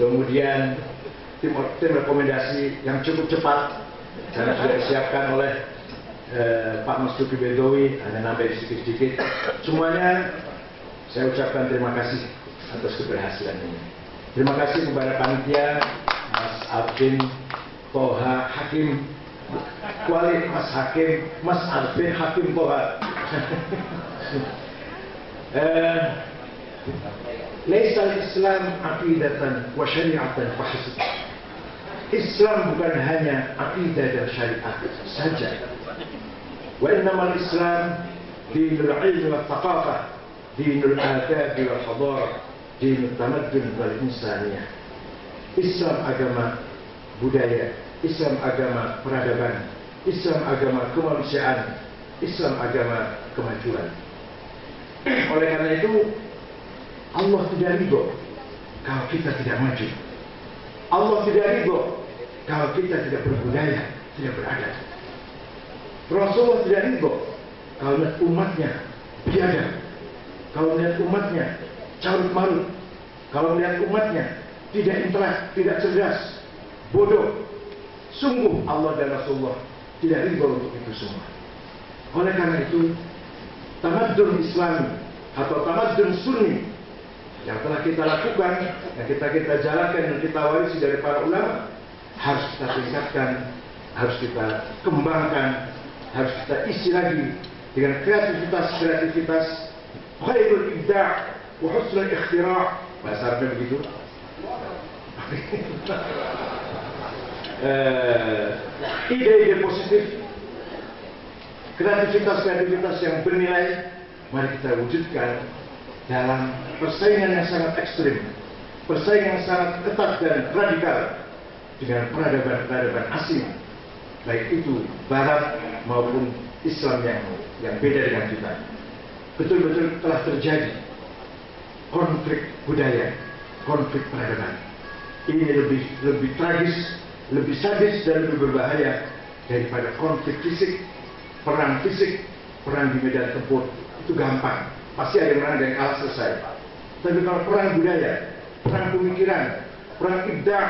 Kemudian tim rekomendasi yang cukup cepat karena sudah disiapkan oleh Pak Mas Duki Bedowi, hanya nambah sedikit-sedikit. Semuanya saya ucapkan terima kasih atas keberhasilan ini. Terima kasih kepada panitia, Mas Arvin, Toha, Hakim, Kuali, Mas Hakim, Mas Arvin, Hakim, Toha. Laisal Islam aqidatan wa syari'atan fahasib. Islam bukan hanya aqidah dan syariat saja. Wa innamal Islam dinul ilmi wa thaqafah, dinul adab wal hadarah, dinul tamaddun wal insaniyah. Islam agama budaya, Islam agama peradaban, Islam agama kemanusiaan, Islam agama kemajuan. Oleh karena itu, Allah tidak ridho kalau kita tidak maju. Allah tidak ridho kalau kita tidak berbudaya, tidak beradab. Rasulullah tidak ridho kalau melihat umatnya biadab, kalau melihat umatnya carut marut, kalau melihat umatnya tidak intelek, tidak cerdas, bodoh. Sungguh Allah dan Rasulullah tidak ridho untuk itu semua. Oleh karena itu, tamaddun Islami atau tamaddun Sunni yang telah kita lakukan, yang kita jalankan, yang kita warisi dari para ulama, harus kita tingkatkan, harus kita kembangkan, harus kita isi lagi dengan kreativitas, khairul ibda' wa husnul ikhtira', bahasa Arabnya begitu. Ide-ide positif, kreativitas yang bernilai, mari kita wujudkan dalam persaingan yang sangat ekstrim, persaingan yang sangat ketat dan radikal dengan peradaban-peradaban asing, baik itu Barat maupun Islam yang beda dengan kita. Betul-betul telah terjadi konflik budaya, konflik peradaban. Ini lebih tragis, lebih sadis dan lebih berbahaya daripada konflik fisik, perang di medan tempur. Itu gampang, pasti ada yang menang dan kalah selesai. Tapi kalau perang budaya, perang pemikiran, perang ibda'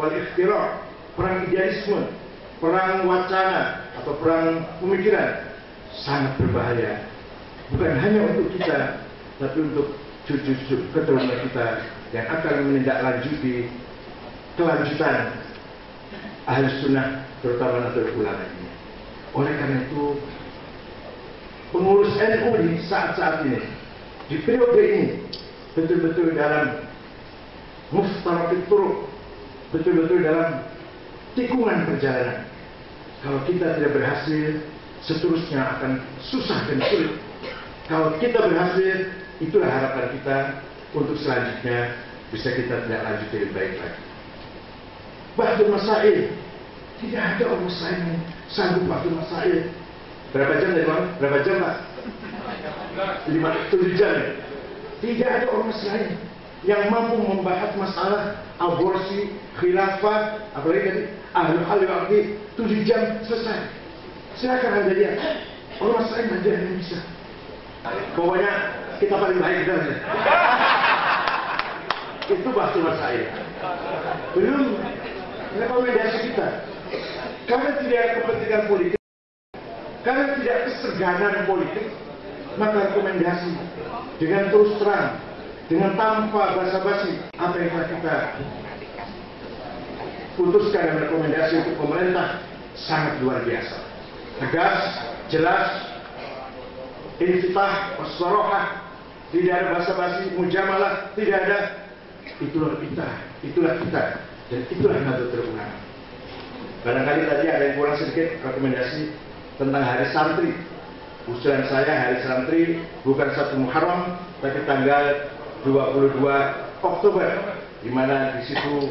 wal ikhtira', perang idealisme, perang wacana atau perang pemikiran, sangat berbahaya. Bukan hanya untuk kita, tapi untuk cucu-cucu keturunan kita yang akan menindaklanjuti kelanjutan ahli sunnah, terutama Nahdlatul Ulama ini. Oleh karena itu, pengurus NU di saat-saat ini, di periode ini, betul-betul dalam muftaraqit turuq, betul-betul dalam tikungan perjalanan. Kalau kita tidak berhasil, seterusnya akan susah dan sulit. Kalau kita berhasil, itulah harapan kita untuk selanjutnya bisa kita tidak lanjut lebih baik lagi. Ba'dul masail, tidak ada orang lain yang sanggup ba'dul masail. Berapa jam dari mana? Berapa jam Pak? 7 jam. Tidak ada orang lain yang mampu membahas masalah aborsi, khilafah, apalagi tadi ahlul hal wal aqd, 7 jam selesai. Silakan Anda lihat, orang lain aja yang bisa. Pokoknya kita paling baik kita. Itu ba'dul masail. Belum rekomendasi kita. Karena tidak ada kepentingan politik, karena tidak keseganan politik, maka rekomendasi dengan terus terang, dengan tanpa basa-basi, apa yang telah kita putuskan dan rekomendasi untuk pemerintah sangat luar biasa, tegas, jelas, infitah, wassarohah, tidak ada basa-basi, mujamalah, tidak ada. Itulah kita, dan itulah Nahdlatul Ulama. Barangkali tadi ada yang kurang sedikit rekomendasi tentang hari santri. Usulan saya hari santri bukan 1 Muharram, tapi tanggal 22 Oktober, di mana di situ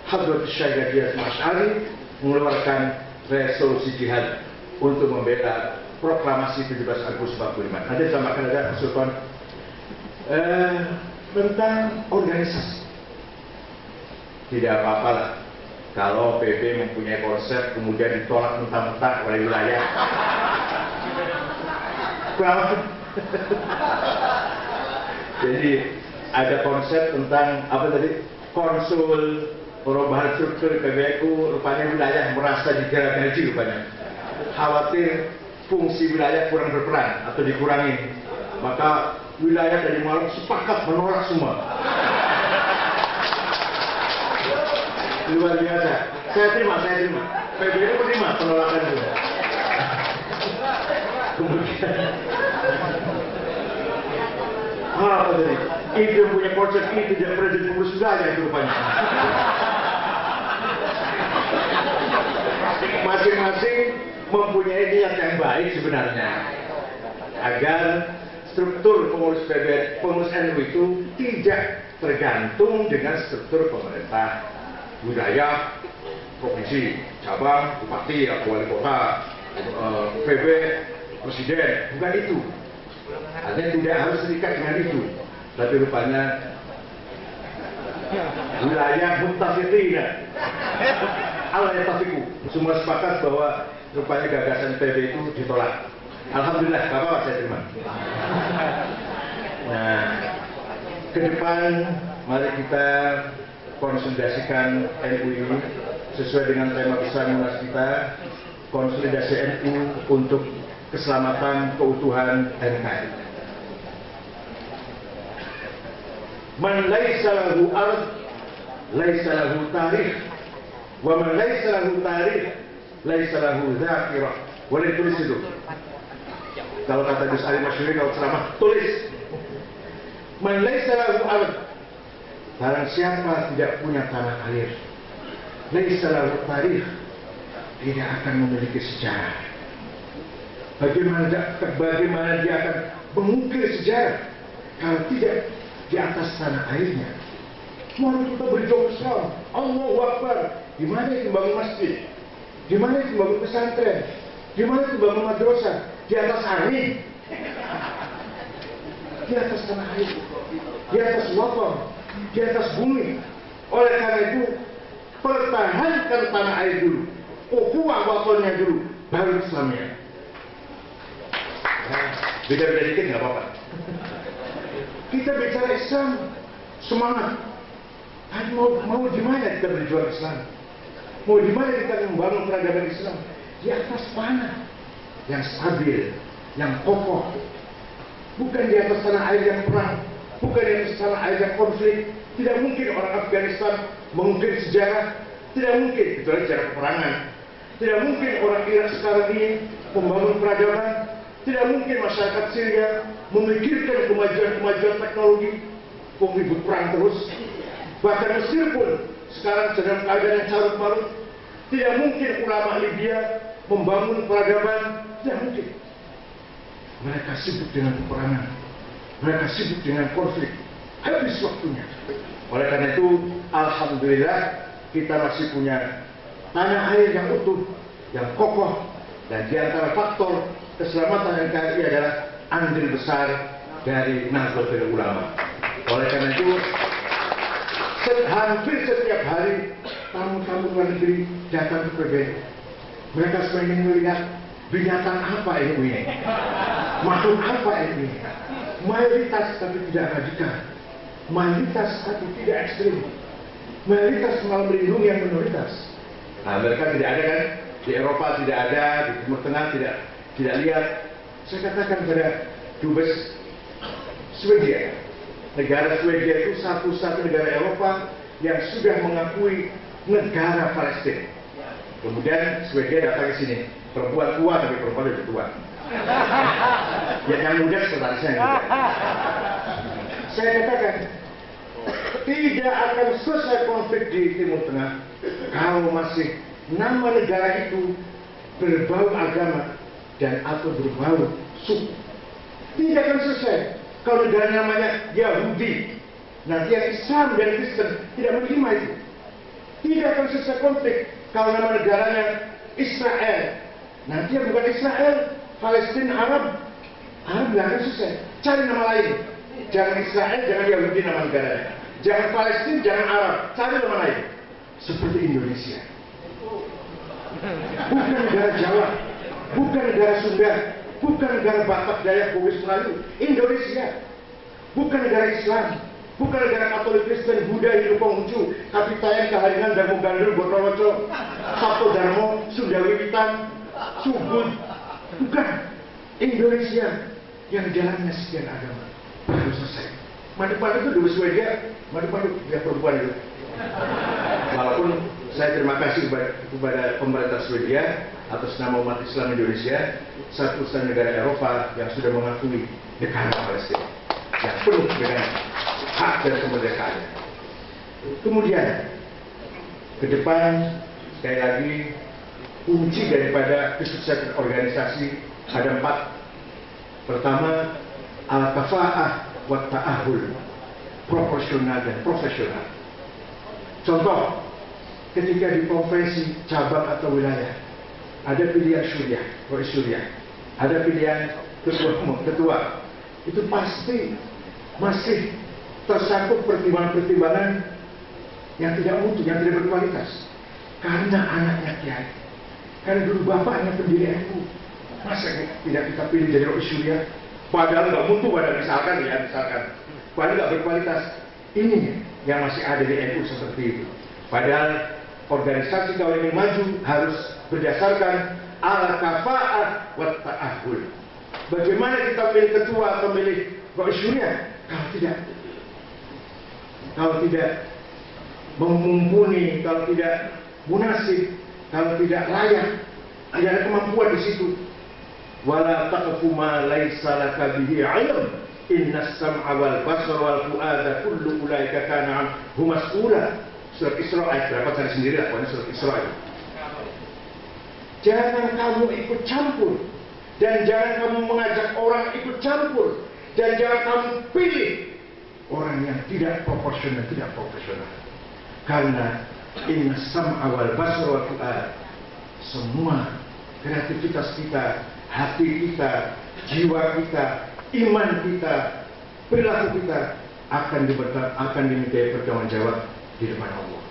Hadratus Syekh Haji Hasyim Asy'ari mengeluarkan resolusi jihad untuk membela proklamasi 17 Agustus 45. Nanti tambahkan ada usulan tentang organisasi. Tidak apa-apa lah kalau PB mempunyai konsep kemudian ditolak mentah-mentah oleh wilayah. Jadi ada konsep tentang apa tadi, konsul perubahan struktur PBNU, rupanya wilayah merasa digaji rupanya, khawatir fungsi wilayah kurang berperan atau dikurangi, maka wilayah dari Maluku sepakat menolak semua. Luar biasa. Saya terima. PBNU menerima penolakan itu. Kemudian apa tadi? Itu yang punya konsep itu tidak pernah jadi pengurus wilayah itu rupanya. Masing-masing mempunyai niat yang baik sebenarnya agar struktur pengurus PBNU, pengurus NU itu tidak tergantung dengan struktur pemerintah, wilayah, provinsi, cabang, bupati, atau wali kota, PB, presiden, bukan itu. Artinya tidak harus terikat dengan itu. Tapi rupanya wilayah mutafiqina al-yatafiqu, semua sepakat bahwa rupanya gagasan PB itu ditolak. Alhamdulillah, Bapak saya terima. Nah, ke depan mari kita konsolidasikan NU ini sesuai dengan tema besar Munas kita, konsolidasi NU untuk keselamatan keutuhan NKRI. Man laisa lahu ard, laisa lahu tarikh, wa man laisa lahu tarikh, laisa lahu dzakirah. Boleh tulis itu. Kalau kata Gus Ali Masyuri, kalau ceramah tulis. Man laisa lahu ard, barang siapa tidak punya tanah air, laisa lahu tarikh, tidak akan memiliki sejarah. Bagaimana dia akan mengukir sejarah kalau tidak di atas tanah airnya? Mari kita berjuang bersama. Allahu Akbar. Di mana itu bangun masjid? Di mana itu bangun pesantren? Di mana itu bangun madrasah? Di atas angin, di atas tanah air, di atas wafat, di atas bumi. Oleh karena itu, pertahankan tanah air dulu, ukhuwah watonnya dulu, baru Islamnya. Beda-beda dikit nggak apa-apa. Kita bicara Islam, semangat. Mau di mana kita berjuang Islam? Mau di mana kita membangun peradaban Islam? Di atas tanah yang stabil, yang kokoh. Bukan di atas tanah air yang perang, bukan di atas tanah air yang konflik. Tidak mungkin orang Afghanistan mengukir sejarah, tidak mungkin, kecuali sejarah peperangan. Tidak mungkin orang Irak sekarang ini membangun peradaban. Tidak mungkin masyarakat Syria memikirkan kemajuan teknologi, ribut perang terus. Bahkan Mesir pun sekarang sedang keadaan yang carut marut. Tidak mungkin ulama Libya membangun peradaban, tidak mungkin. Mereka sibuk dengan peperangan, mereka sibuk dengan konflik, habis waktunya. Oleh karena itu, alhamdulillah kita masih punya tanah air yang utuh, yang kokoh, dan di antara faktor keselamatan NKRI adalah andil besar dari Nahdlatul Ulama. Oleh karena itu, hampir setiap hari tamu-tamu luar negeri datang ke PBNU. Mereka semua ingin melihat binatang apa ini, makhluk apa ini. Mayoritas tapi tidak radikal, mayoritas tapi tidak ekstrim, mayoritas malah melindungi yang minoritas. Nah, mereka tidak ada kan? Di Eropa tidak ada, di Timur Tengah tidak lihat. Saya katakan pada Dubes Swedia, negara Swedia itu satu-satu negara Eropa yang sudah mengakui negara Palestina. Kemudian Swedia datang ke sini, perempuan tua tapi perempuan lebih tua. Ya yang muda sekretarisnya juga. Saya katakan tidak akan selesai konflik di Timur Tengah kalau masih nama negara itu berbau agama dan atau berbau suku. Tidak akan selesai kalau negara namanya Yahudi. Nanti yang Islam dan Kristen tidak menerima itu. Tidak akan selesai konflik kalau nama negaranya Israel. Nanti yang bukan Israel, Palestina, Arab nggak akan selesai. Cari nama lain. Jangan Israel, jangan Yahudi nama negaranya. Jangan Palestina, jangan Arab. Cari nama lain. Seperti Indonesia. Bukan negara Jawa, bukan negara Sunda, bukan negara Batak, Dayak, Bugis, Melayu. Indonesia. Bukan negara Islam, bukan negara Katolik, Kristen, Buddha, Hindu, Konghucu, Kapitayan, Kaharingan, Darmo Gandul, Botoloco, Sabto Darmo, Sunda Wiwitan, Subud. Bukan. Indonesia yang jalannya sekian agama. Baru selesai. Madu itu dulu Swedia, Madu dia perempuan itu. Walaupun saya terima kasih kepada pemerintah Swedia atas nama umat Islam Indonesia, satu-satunya negara Eropa yang sudah mengakui negara Palestina yang penuh dengan hak dan kemerdekaannya. Kemudian ke depan sekali lagi kunci daripada kesuksesan organisasi ada 4. Pertama, al-kafa'ah wa ta'ahul, proporsional dan profesional. Contoh, ketika di profesi, cabang atau wilayah, ada pilihan syuriah, rois syuriah, ada pilihan ketua, itu pasti masih tersangkut pertimbangan-pertimbangan yang tidak mutu, yang tidak berkualitas. Karena anaknya kiai, karena dulu bapaknya pendiri NU, masa tidak kita pilih jadi rois syuriah? Padahal nggak mutu, padahal misalkan, padahal nggak berkualitas. Ini yang masih ada di NU seperti itu. Padahal organisasi kalau ingin maju harus berdasarkan al-kafa'ah wa ta'ahul. Bagaimana kita pilih ketua atau milih rois syuriah kalau tidak mumpuni, kalau tidak munasib, kalau tidak layak, tidak ada kemampuan di situ. Wala taqfu ma laisa laka bihi 'ilm, innas sam'a wal basara wal fu'ada kullu ulaika kana 'anhu mas'ula. Surat Isra ayat berapa, cari sendiri lah, pokoknya surat Isra itu. Jangan kamu ikut campur, dan jangan kamu mengajak orang ikut campur, dan jangan kamu pilih orang yang tidak proporsional, tidak profesional. Karena innas sam'a wal basara wal fu'ada, semua kreativitas kita, hati kita, jiwa kita, iman kita, perilaku kita akan dimintai pertanggungjawab di depan Allah.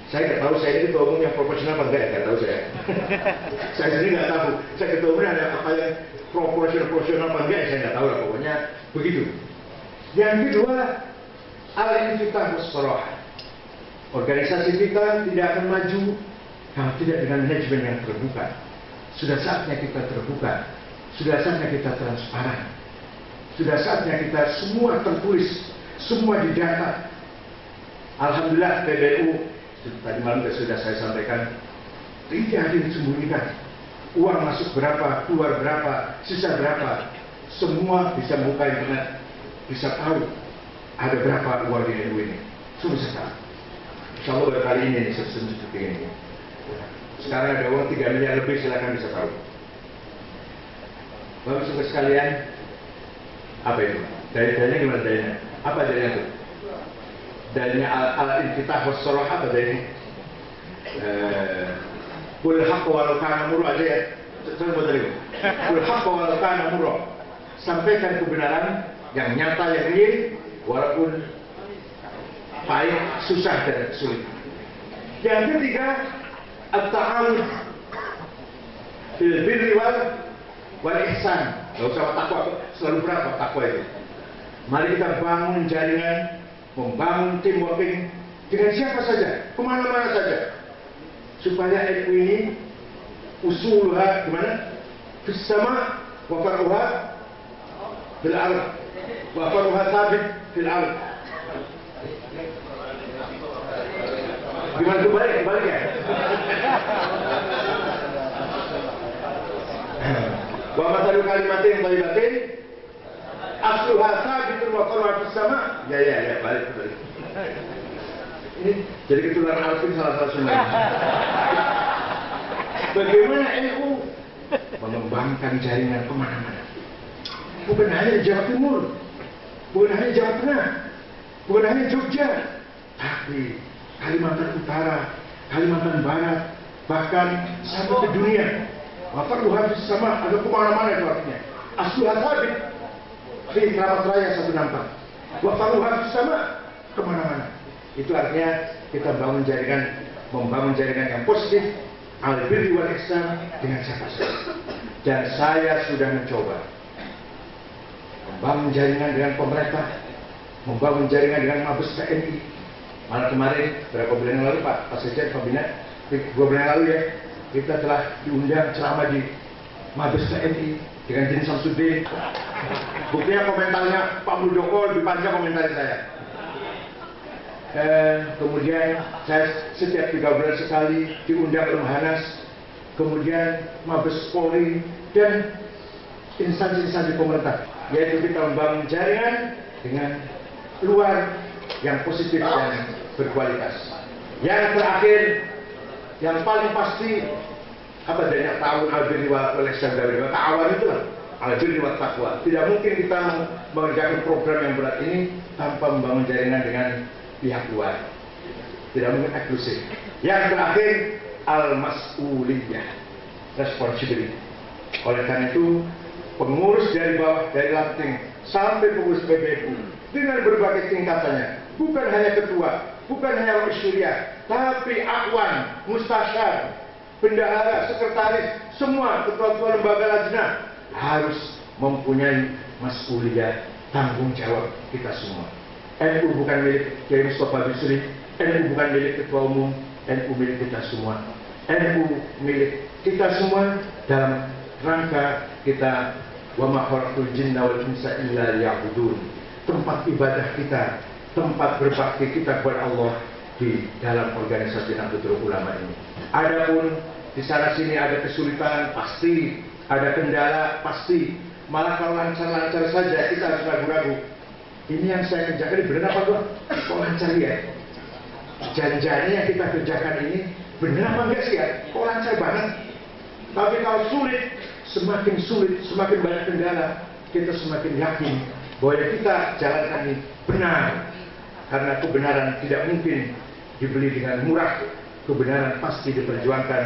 Saya nggak tahu saya ini ketua umum yang profesional apa enggak, nggak tahu saya. Saya sendiri nggak tahu. Saya ketua umum ada apa yang profesional apa enggak, saya nggak tahu lah. Pokoknya begitu. Yang kedua, al-infitah was-sarah. Organisasi kita tidak akan maju kalau tidak dengan manajemen yang terbuka. Sudah saatnya kita terbuka. Sudah saatnya kita transparan. Sudah saatnya kita semua tertulis, semua didata. Alhamdulillah PBNU tadi malam sudah saya sampaikan, tidak ada yang disembunyikan. Uang masuk berapa, keluar berapa, sisa berapa, semua bisa buka internet, bisa tahu ada berapa uang di NU ini. Semua bisa tahu. Insya Allah baru kali ini seperti ini. Sekarang ada uang 3 miliar lebih, silakan bisa tahu. Bapak Ibu sekalian, apa itu? Dalinya gimana dalinya? Apa dalinya itu? Dalinya al-infitah was-sarah apa dalinya? Qul haqqa walau kana murra aja ya. Saya buat tadi. Qul haqqa walau kana murra. Sampaikan kebenaran yang nyata, yang real, walaupun pahit, susah dan sulit. Yang ketiga, at-ta'awun fil birri wal ihsan. Gak usah takwa, selalu berapa takwa itu. Mari kita bangun jaringan, membangun tim working dengan siapa saja, kemana-mana saja, supaya NU ini usulha gimana? Fis sama wa far'uha fil ard wa far'uha thabit fil ard. Gimana kebalik ya? Wa mathalu kalimatin thayyibatin asluha sabitun wa qarwa fis sama. Ya, balik. Ini jadi ketularan Alvin salah satu sumber. Bagaimana NU mengembangkan jaringan kemana-mana? Bukan hanya Jawa Timur, bukan hanya Jawa Tengah, bukan hanya Jogja, tapi Kalimantan Utara, Kalimantan Barat, bahkan sampai ke dunia. Maka Tuhan sama ada kemana-mana itu artinya. Asluha sabit di Keramat Raya 164. Maka Tuhan sama kemana-mana. Itu artinya kita membangun jaringan yang positif, al-birri wal ihsan dengan siapa saja. Dan saya sudah mencoba membangun jaringan dengan pemerintah, membangun jaringan dengan Mabes TNI. Malah kemarin beberapa bulan yang lalu Pak Sekjen Kabinet 2 bulan yang lalu ya, kita telah diundang ceramah di Mabes TNI dengan Din Samsudin. Buktinya komentarnya Pak Muldoko lebih panjang komentar saya. Kemudian saya setiap 3 bulan sekali diundang ke Lemhanas, kemudian Mabes Polri dan instansi-instansi pemerintah, yaitu kita membangun jaringan dengan luar yang positif dan berkualitas. Yang terakhir, yang paling pasti apa dari tahun al-birri wal ihsan dari ta'awun itu lah, al-birri wat taqwa. Tidak mungkin kita mengerjakan program yang berat ini tanpa membangun jaringan dengan pihak luar. Tidak mungkin eksklusif. Yang terakhir, al-mas'uliyah, responsibility. Oleh karena itu, pengurus dari bawah, dari ranting sampai pengurus PBNU dengan berbagai tingkatannya, bukan hanya ketua, bukan hanya Rais Syuriah, tapi akwan, mustasyar, bendahara, sekretaris, semua ketua-ketua lembaga lajnah harus mempunyai mas'uliyah, tanggung jawab kita semua. NU bukan milik Kiai Mustafa Bisri, NU bukan milik ketua umum, NU milik kita semua. NU milik kita semua dalam rangka kita wa ma khalaqtul jinna wal insa illa liya'budun. Tempat ibadah kita, tempat berbakti kita kepada Allah di dalam organisasi Nahdlatul Ulama ini. Adapun di sana sini ada kesulitan, pasti ada kendala, pasti. Malah kalau lancar-lancar saja kita harus ragu-ragu. Ini yang saya kerjakan ini benar apa kok? Kok lancar ya? Janjiannya yang kita kerjakan ini benar apa enggak sih ya? Kok lancar banget? Tapi kalau sulit, semakin banyak kendala, kita semakin yakin bahwa yang kita jalankan ini benar. Karena kebenaran tidak mungkin dibeli dengan murah. Kebenaran pasti diperjuangkan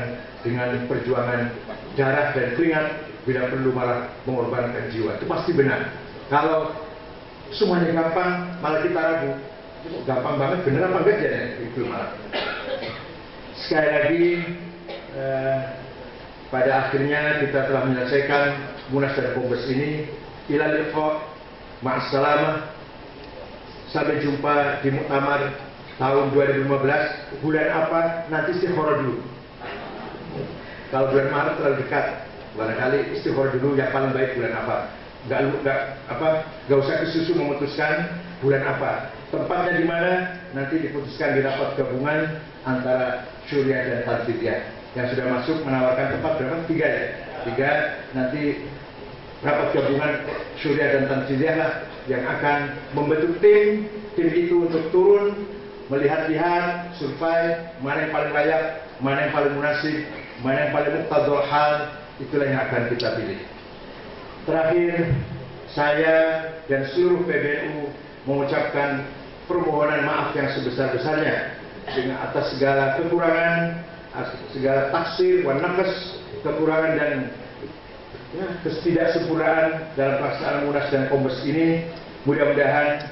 dengan perjuangan darah dan keringat, bila perlu malah mengorbankan jiwa. Itu pasti benar. Kalau semuanya gampang, malah kita ragu. Gampang banget, bener apa enggak ya? Itu malah. Sekali lagi, pada akhirnya kita telah menyelesaikan Munas dan Kombes ini. Ila liqa, ma'assalamah. Sampai jumpa di Muktamar tahun 2015. Bulan apa? Nanti istikharah dulu. Kalau bulan Maret terlalu dekat, barangkali istikharah dulu yang paling baik bulan apa. Gak usah kesusu memutuskan bulan apa, tempatnya di mana, nanti diputuskan di rapat gabungan antara Syuriah dan Tanzania. Yang sudah masuk menawarkan tempat berapa? 3 ya? 3, nanti rapat gabungan Syuriah dan Tanzania lah yang akan membentuk tim itu untuk turun melihat-lihat, survei mana yang paling layak, mana yang paling munasib, mana yang paling muqtadul hal. Itulah yang akan kita pilih. Terakhir, saya dan seluruh PBNU mengucapkan permohonan maaf yang sebesar-besarnya atas segala kekurangan, segala taksir, naqs, kekurangan dan ketidaksempurnaan dalam pelaksanaan Munas dan Kombes ini. Mudah-mudahan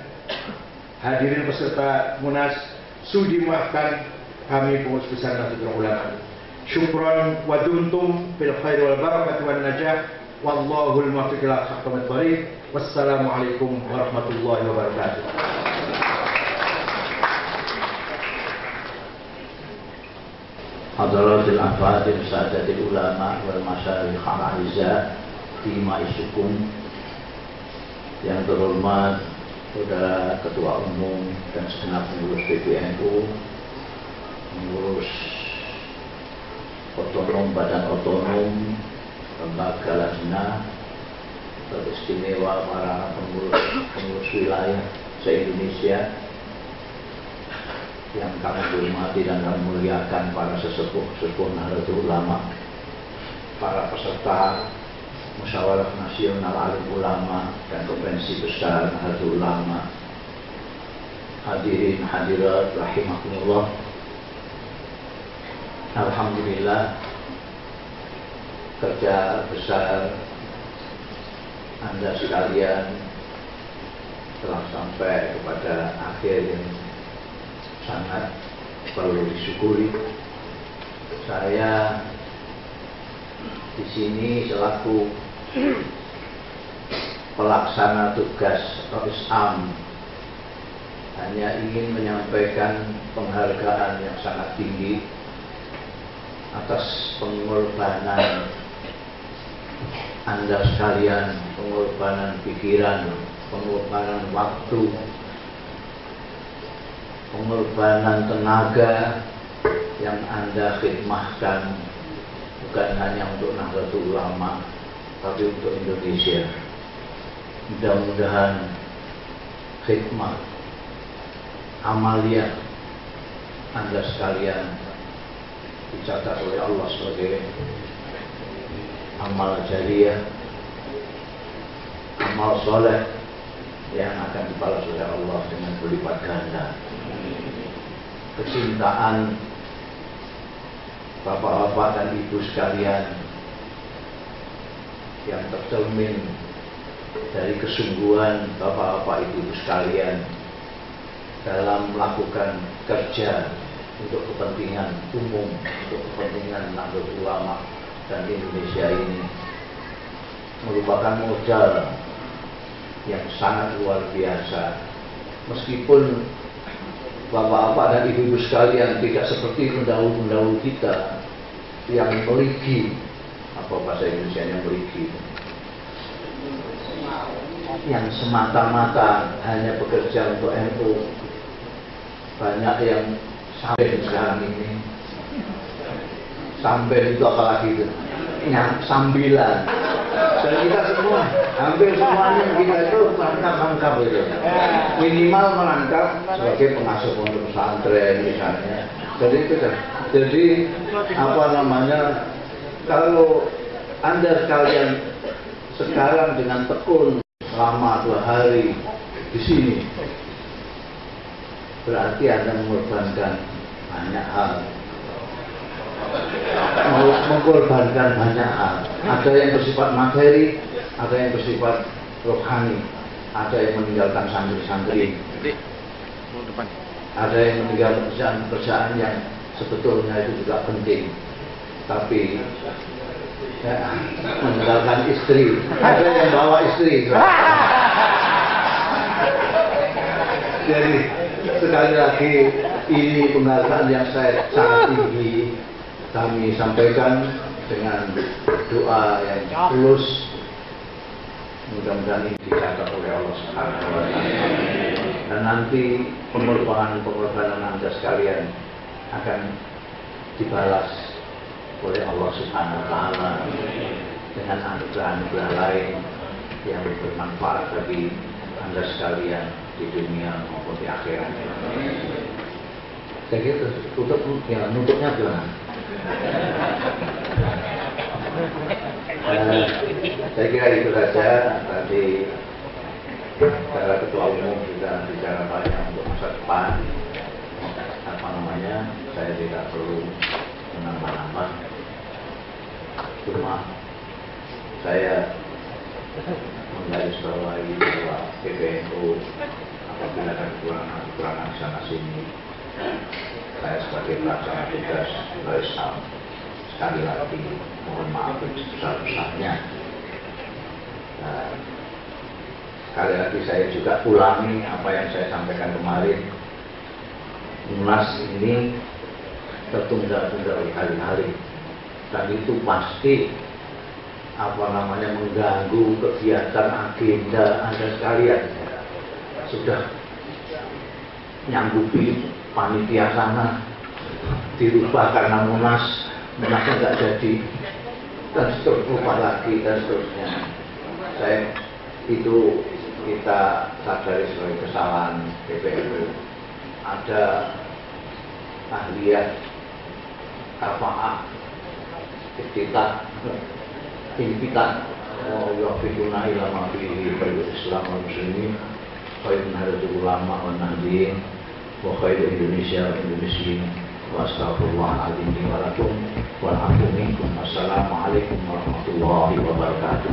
hadirin peserta Munas sudi maafkan kami pengurus besar Nahdlatul Ulama. Syukron wa duntum fil khair wal barakati wan najah. Wallahul muwaffiq ila aqwamit thariq. Wassalamualaikum warahmatullahi wabarakatuh. Hadratil afadil sadatil ulama wal masyayikh al-aizza fi ma'isukum. Yang terhormat Saudara Ketua Umum dan segenap pengurus PBNU, pengurus otonom, badan otonom, lembaga lajnah, teristimewa para pengurus wilayah se-Indonesia yang kami hormati dan kami muliakan, para sesepuh Nahdlatul Ulama, para peserta Musyawarah Nasional Alim Ulama dan Konferensi Besar Nahdlatul Ulama, hadirin hadirat rahimakumullah. Alhamdulillah, kerja besar Anda sekalian telah sampai kepada akhir yang sangat perlu disyukuri. Saya di sini selaku pelaksana tugas Rois Am hanya ingin menyampaikan penghargaan yang sangat tinggi atas pengorbanan Anda sekalian, pengorbanan pikiran, pengorbanan waktu, pengorbanan tenaga yang Anda khidmahkan, bukan hanya untuk Nahdlatul Ulama, tapi untuk Indonesia. Mudah-mudahan khidmat amalia Anda sekalian dicatat oleh Allah sebagai amal jariyah, amal soleh yang akan dibalas oleh Allah dengan berlipat ganda. Kecintaan bapak-bapak dan ibu sekalian yang tercermin dari kesungguhan bapak-bapak ibu sekalian dalam melakukan kerja untuk kepentingan umum, untuk kepentingan Nahdlatul Ulama dan Indonesia ini merupakan modal yang sangat luar biasa. Meskipun bapak-bapak dan ibu-ibu sekalian tidak seperti pendahulu-pendahulu kita yang meligi, apa bahasa Indonesia yang meligi, yang semata-mata hanya bekerja untuk NU. Banyak yang sampai sekarang ini, sampai itu apalagi itu sambilan. Dan kita semua, hampir semuanya kita itu merangkap itu. Minimal merangkap sebagai pengasuh pondok pesantren misalnya. Jadi apa namanya, kalau Anda sekalian sekarang dengan tekun selama 2 hari di sini, berarti Anda mengorbankan banyak hal. Mengorbankan banyak hal. Ada yang bersifat materi, ada yang bersifat rohani, ada yang meninggalkan santri-santri, ada yang meninggalkan pekerjaan-pekerjaan yang sebetulnya itu juga penting, tapi meninggalkan istri, ada yang bawa istri. Jadi sekali lagi ini penghargaan yang saya sangat tinggi kami sampaikan dengan doa yang tulus. Mudah-mudahan ini dicatat oleh Allah Subhanahu wa Ta'ala, dan nanti pengorbanan Anda sekalian akan dibalas oleh Allah Subhanahu wa Ta'ala dengan anugerah-anugerah lain yang bermanfaat bagi Anda sekalian di dunia maupun di akhirat. Saya kira nutupnya gimana? Saya kira itu saja. Tadi para ketua umum sudah bicara banyak untuk masa depan. Apa namanya? Saya tidak perlu menambah-nambah. Cuma saya menggarisbawahi bahwa PBNU apabila ada kekurangan sana sini, saya sebagai pelaksana tugas Rois Am sekali lagi mohon maaf sebesar-besarnya. Sekali lagi saya juga ulangi apa yang saya sampaikan kemarin. Munas ini tertunda-tunda berkali-kali, dan itu pasti mengganggu kegiatan agenda Anda sekalian. Sudah nyanggupi panitia sana dirubah karena munasnya nggak jadi, dan seterusnya lupa lagi dan seterusnya. itu kita sadari sebagai kesalahan PPNU. Ada tahliyah, kafaah, istiqat, impitan, yuafiquna ila ma fihi khairul Islam wal muslimin, khairun hadatul ulama wan nahdiyin, wa khairul Indonesia wal Indonesiyin, wa astaghfirullahaladzim li wa lakum wal afu minkum. Wassalamualaikum warahmatullahi wabarakatuh.